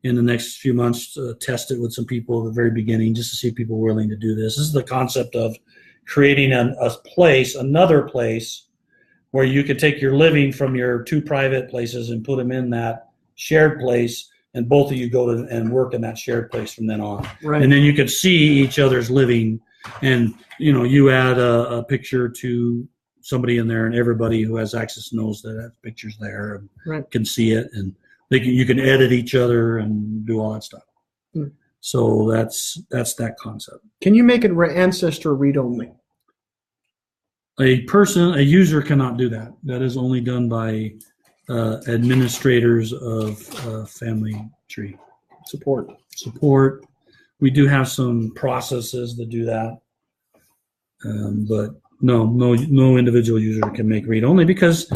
in the next few months test it with some people at the very beginning, just to see if people are willing to do this. This is the concept of creating another place where you could take your living from your two private places and put them in that shared place, and both of you go to and work in that shared place from then on. Right. And then you could see each other's living, and you add a picture to somebody in there, and everybody who has access knows that that picture's there and Right. can see it, and you can edit each other and do all that stuff. Hmm. So that's that concept. Can you make it ancestor read only? A user cannot do that. That is only done by administrators of family tree Support. We do have some processes that do that, but no individual user can make read only, because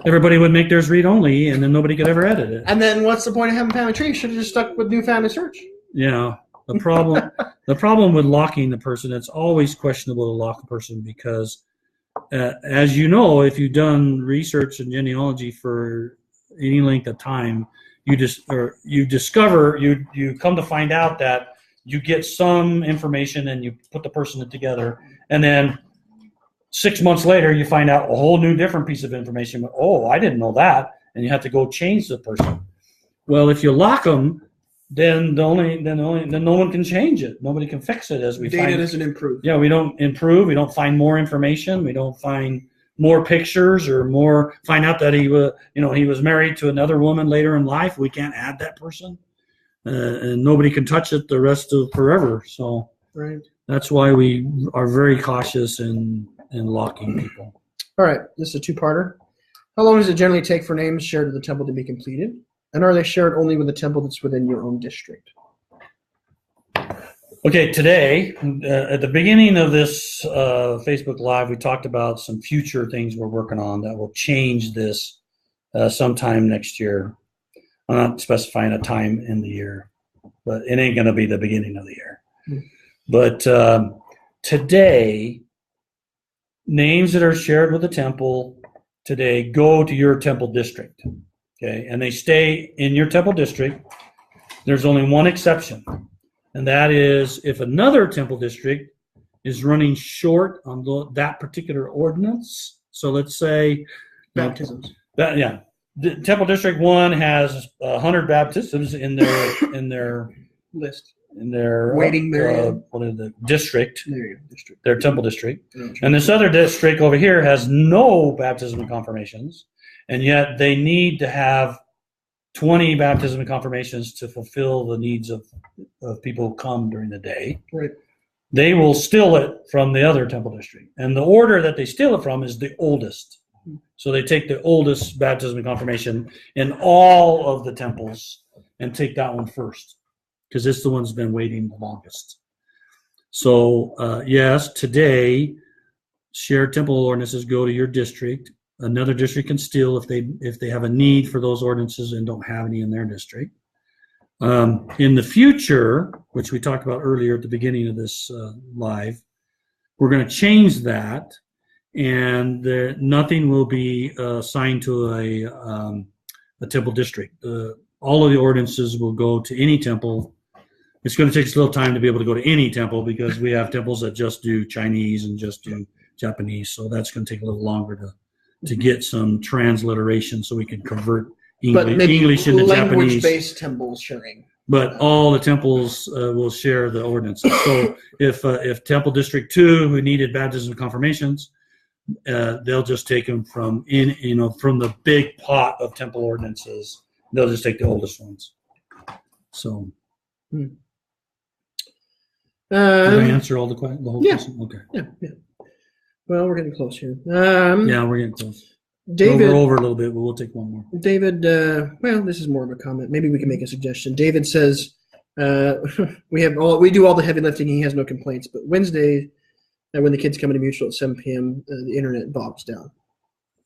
everybody would make theirs read only, and then nobody could ever edit it. And then what's the point of having family tree? You should have just stuck with new FamilySearch. Yeah. The problem with locking the person, it's always questionable to lock a person, because as you know, if you've done research in genealogy for any length of time, you come to find out that you get some information and you put the person together, and then 6 months later you find out a whole new different piece of information. Oh, I didn't know that, and you have to go change the person. Well, if you lock them, then no one can change it. Nobody can fix it. As we Data find, doesn't improve. Yeah, we don't improve. We don't find more information. We don't find more pictures or more. Find out that he was married to another woman later in life. We can't add that person, and nobody can touch it the rest of forever. So Right. that's why we are very cautious in locking people. All right. This is a two-parter. How long does it generally take for names shared to the temple to be completed? And are they shared only with the temple that's within your own district? Okay, today, at the beginning of this Facebook Live, we talked about some future things we're working on that will change this sometime next year. I'm not specifying a time in the year, but it ain't going to be the beginning of the year. But today, names that are shared with the temple today go to your temple district. Okay, and they stay in your temple district. There's only one exception, and that is if another temple district is running short on that particular ordinance. So let's say Baptisms. The temple district 1 has 100 baptisms in their List. in their Waiting period. what is the district? There you go. District. Their temple district. And this other district over here has no baptism and confirmations, and yet they need to have 20 baptism and confirmations to fulfill the needs of people who come during the day. Right. They will steal it from the other temple district. And the order that they steal it from is the oldest. So they take the oldest baptism and confirmation in all of the temples and take that one first, because it's the one that's been waiting the longest. So yes, today, shared temple ordinances go to your district. Another district can steal if they have a need for those ordinances and don't have any in their district. In the future, which we talked about earlier at the beginning of this live, we're going to change that, and nothing will be assigned to a temple district. All of the ordinances will go to any temple. It's going to take us a little time to be able to go to any temple, because we have temples that just do Chinese and just do Japanese, so that's going to take a little longer to get some transliteration so we can convert English into Japanese. Language-based temple sharing. But all the temples will share the ordinances. So if Temple District 2, who needed baptism and confirmations, they'll just take them from the big pot of temple ordinances. They'll just take the oldest ones. So, did I answer all the whole question? Okay. Yeah. Well, we're getting close here. Yeah, we're getting close. David, we're over a little bit, but we'll take one more. David, well, this is more of a comment. Maybe we can make a suggestion. David says we do all the heavy lifting. He has no complaints, but Wednesday, when the kids come into Mutual at 7 p.m., the internet bogs down.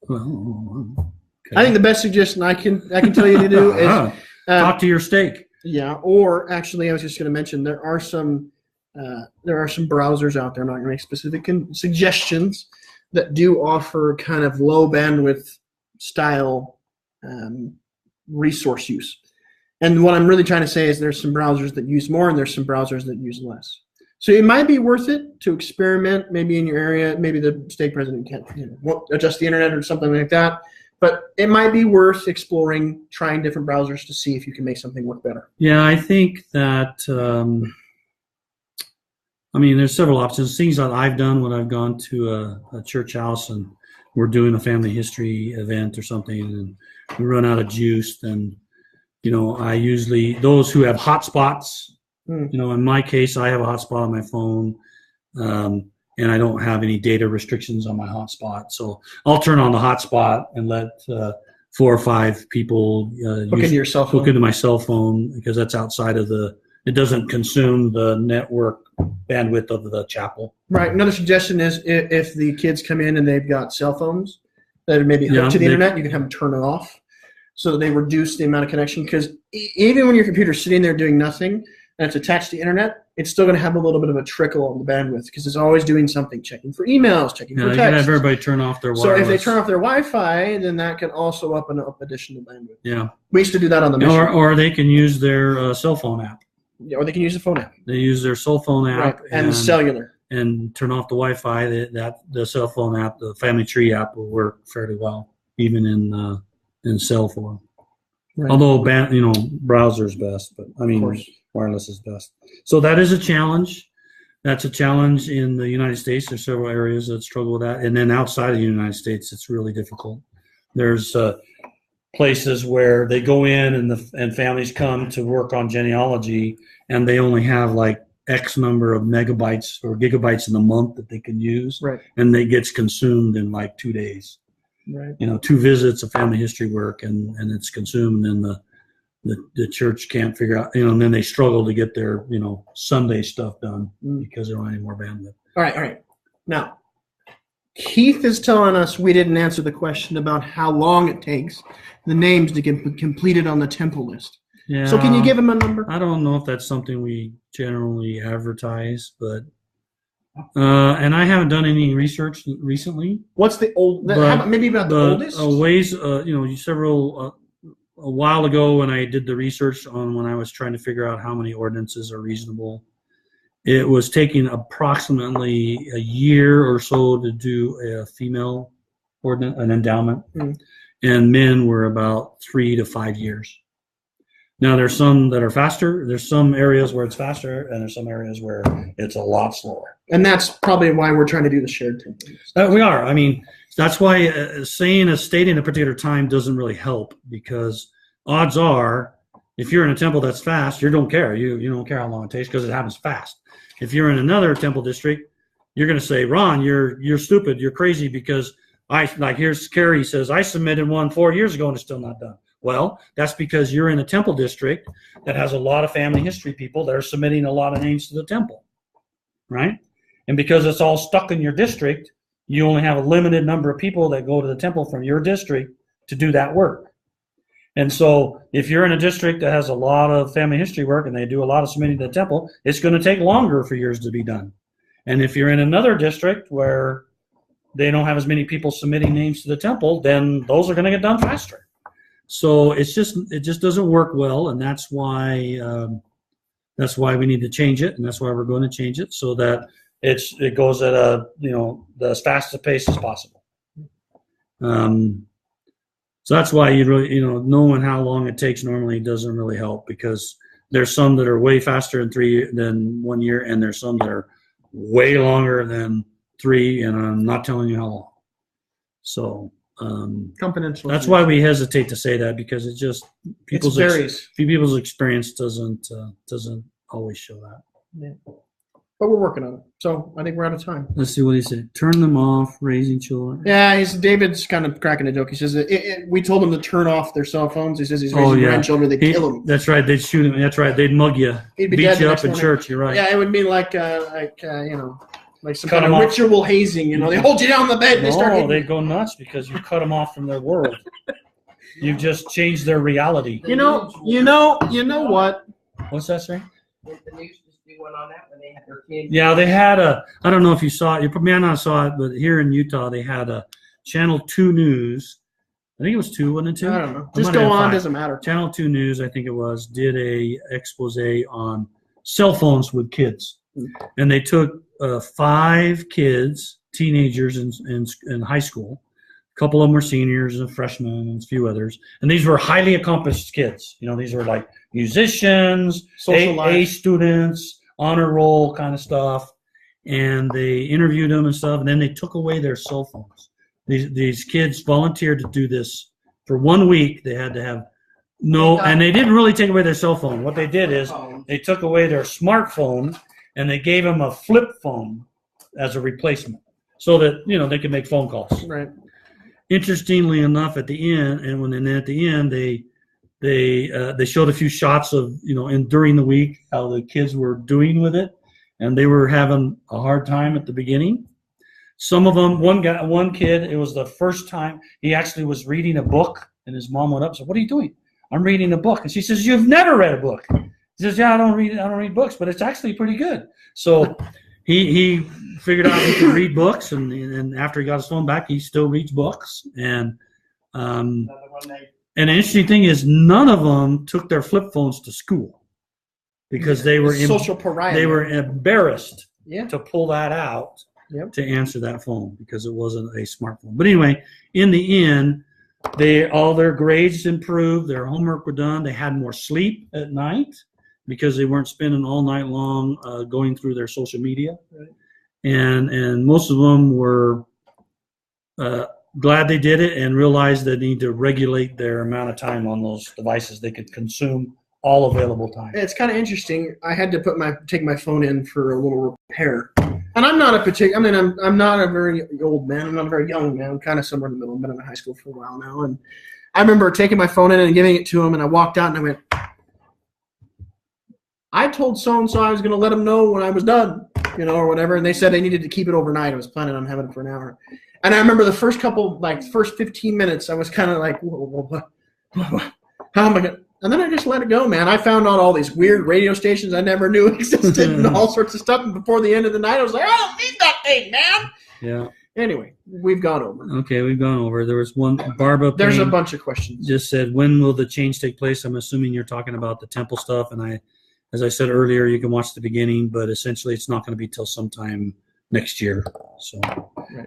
Well, okay. I think the best suggestion I can tell you to do is talk to your stake. Yeah, or actually, I was just going to mention there are some browsers out there. I'm not going to make specific suggestions that do offer kind of low bandwidth style resource use. And what I'm really trying to say is there's some browsers that use more and there's some browsers that use less. So it might be worth it to experiment maybe in your area. Maybe the state president can't adjust the internet or something like that. But it might be worth exploring, trying different browsers to see if you can make something work better. Yeah, I think that, there's several options. Things that I've done when I've gone to a church house and we're doing a family history event or something and we run out of juice, then, I usually, those who have hotspots, in my case, I have a hotspot on my phone, and I don't have any data restrictions on my hotspot. So I'll turn on the hotspot and let 4 or 5 people Hook into your cell phone. hook into my cell phone because that's outside of it doesn't consume the network bandwidth of the chapel. Right. Another suggestion is if the kids come in and they've got cell phones that are maybe hooked to the internet, you can have them turn it off so that they reduce the amount of connection. Because even when your computer's sitting there doing nothing and it's attached to the internet, it's still going to have a little bit of a trickle on the bandwidth because it's always doing something, checking for emails, checking for You text. can have everybody turn off their wireless. So if they turn off their Wi-Fi, then that can also open up additional bandwidth. Yeah. We used to do that on the mission. Or they can use their cell phone app. Yeah, or they can use the phone app. They use their cell phone app Right. And cellular. and turn off the Wi-Fi. The cell phone app, the Family Tree app, will work fairly well, even in cell form. Right. Although browser is best, but I mean wireless is best. So that is a challenge. That's a challenge in the United States. There's several areas that struggle with that, and then outside of the United States, it's really difficult. There's places where they go in and families come to work on genealogy, and they only have like X number of megabytes or gigabytes in a month that they can use, Right. and it gets consumed in like 2 days. Right. 2 visits of family history work, and it's consumed, and the church can't figure out, and then they struggle to get their Sunday stuff done because there aren't any more bandwidth. All right. Now, Keith is telling us we didn't answer the question about how long it takes the names to get completed on the temple list. Yeah. So can you give him a number? I don't know if that's something we generally advertise, but and I haven't done any research recently. What's the old? Maybe about the oldest. A while ago when I did the research on when I was trying to figure out how many ordinances are reasonable, it was taking approximately a year or so to do a female ordinance, an endowment, and men were about 3 to 5 years. Now there's some that are faster. There's some areas where it's faster, and there's some areas where it's a lot slower. And that's probably why we're trying to do the shared template. We are. I mean, that's why stating a particular time doesn't really help, because odds are, if you're in a temple that's fast, you don't care. You don't care how long it takes because it happens fast. If you're in another temple district, you're going to say, Ron, you're stupid. You're crazy because here's Carrie says, I submitted one 4 years ago and it's still not done. Well, that's because you're in a temple district that has a lot of family history people that are submitting a lot of names to the temple, right? And because it's all stuck in your district, you only have a limited number of people that go to the temple from your district to do that work. And so if you're in a district that has a lot of family history work and they do a lot of submitting to the temple, it's going to take longer for yours to be done. And if you're in another district where they don't have as many people submitting names to the temple, then those are going to get done faster. So it just doesn't work well, and that's why we need to change it, and that's why we're going to change it so that it goes at as fast a pace as possible. So that's why you really knowing how long it takes normally doesn't really help, because there's some that are way faster than 1 year, and there's some that are way longer than 3, and I'm not telling you how long. So. Confidential. That's why we hesitate to say that, because it just people's experience doesn't always show that. Yeah. But we're working on it. So I think we're out of time. Let's see what he said. Turn them off, raising children. Yeah, David's kind of cracking a joke. He says we told them to turn off their cell phones. He says he's raising grandchildren. They'd kill them. That's right. They'd shoot him. That's right. They'd mug you. He'd be beat you up in church. You're right. Yeah, it would be like some kind of ritual hazing. They hold you down on the bed and they start hitting. They go nuts because you cut them off from their world. You just changed their reality. You know what? What's that, sir? Did the news just do one on that when they had their kids? Yeah, they had I don't know if you saw it. You may not saw it, but here in Utah, they had a Channel 2 News. I think it was 2, wasn't it 2? I don't know. Just go on, doesn't matter. Channel 2 News, I think it was, did a expose on cell phones with kids. And they took 5 kids, teenagers in high school. A couple of them were seniors and freshmen and a few others. And these were highly accomplished kids. These were like musicians, A students, honor roll kind of stuff. And they interviewed them and stuff. And then they took away their cell phones. These kids volunteered to do this for 1 week. They had to have and they didn't really take away their cell phone. What they did is they took away their smartphone and they gave them a flip phone as a replacement so that, they could make phone calls. Right. interestingly enough, at the end, at the end they showed a few shots of and during the week how the kids were doing with it, and they were having a hard time at the beginning. Some of them, one kid, it was the first time he actually was reading a book, and his mom went up and said, "What are you doing?" "I'm reading a book." And she says, "You've never read a book." He says, "Yeah, I don't read books, but it's actually pretty good." So he figured out he could read books, and after he got his phone back, he still reads books. And an interesting thing is none of them took their flip phones to school because they were social pariah. They were embarrassed Yeah. to pull that out Yep. to answer that phone because it wasn't a smartphone. But anyway, in the end, all their grades improved, their homework were done, they had more sleep at night because they weren't spending all night long going through their social media. Right. And most of them were glad they did it and realized they need to regulate their amount of time on those devices. They could consume all available time. It's kind of interesting. I had to take my phone in for a little repair. And I'm not I'm not a very old man. I'm not a very young man. I'm kind of somewhere in the middle. I've been in high school for a while now. And I remember taking my phone in and giving it to him, and I walked out and I went, I told so-and-so I was going to let them know when I was done, or whatever. And they said they needed to keep it overnight. I was planning on having it for an hour. And I remember the first first 15 minutes, I was kind of like, how am I going to? And then I just let it go, man. I found out all these weird radio stations I never knew existed and all sorts of stuff. And before the end of the night, I was like, I don't need that thing, man. Yeah. Anyway, we've gone over. Okay, we've gone over. There was one, Barbara Payne There's a bunch of questions. just said, when will the change take place? I'm assuming you're talking about the temple stuff. And as I said earlier, you can watch the beginning, but essentially it's not going to be till sometime next year. So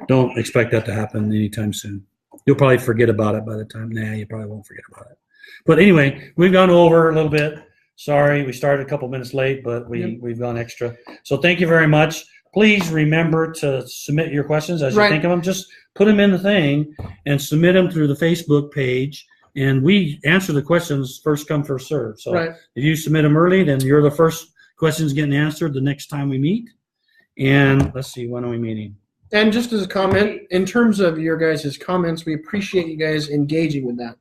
Don't expect that to happen anytime soon. You'll probably forget about it by the time. You probably won't forget about it. But anyway, we've gone over a little bit. Sorry, we started a couple minutes late, but we've gone extra. So thank you very much. Please remember to submit your questions as you think of them. Just put them in the thing and submit them through the Facebook page. And we answer the questions first come, first serve. So if you submit them early, then you're the first questions getting answered the next time we meet. And let's see, when are we meeting? And just as a comment, in terms of your guys' comments, we appreciate you guys engaging with that.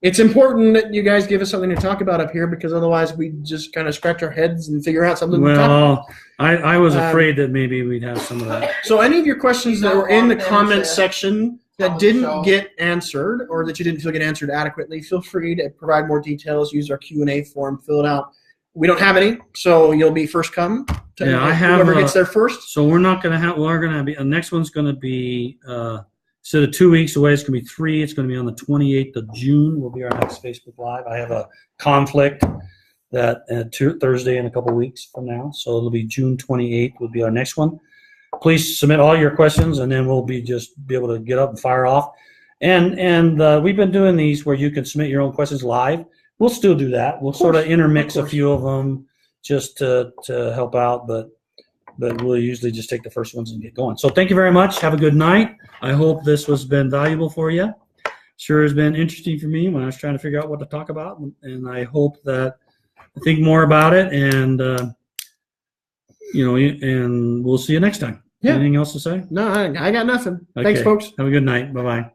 It's important that you guys give us something to talk about up here because otherwise we just kind of scratch our heads and figure out something to talk about. I was afraid that maybe we'd have some of that. So any of your questions that were in the comments section that didn't get answered or that you didn't feel get answered adequately, feel free to provide more details, use our Q&A form, fill it out. We don't have any, so you'll be first come. Whoever gets there first. So we're not going to have, we're going to be, the next one's going to be, instead of 2 weeks away, it's going to be 3. It's going to be on the 28th of June will be our next Facebook Live. I have a conflict that Thursday in a couple weeks from now. So it'll be June 28th will be our next one. Please submit all your questions, and then we'll be able to get up and fire off. And we've been doing these where you can submit your own questions live. We'll still do that. We'll sort of intermix a few of them just to help out, but we'll usually just take the first ones and get going. So thank you very much. Have a good night. I hope this has been valuable for you. Sure has been interesting for me when I was trying to figure out what to talk about, and I hope that I think more about it, and and we'll see you next time. Anything else to say? No, I got nothing. Okay. Thanks, folks. Have a good night. Bye-bye.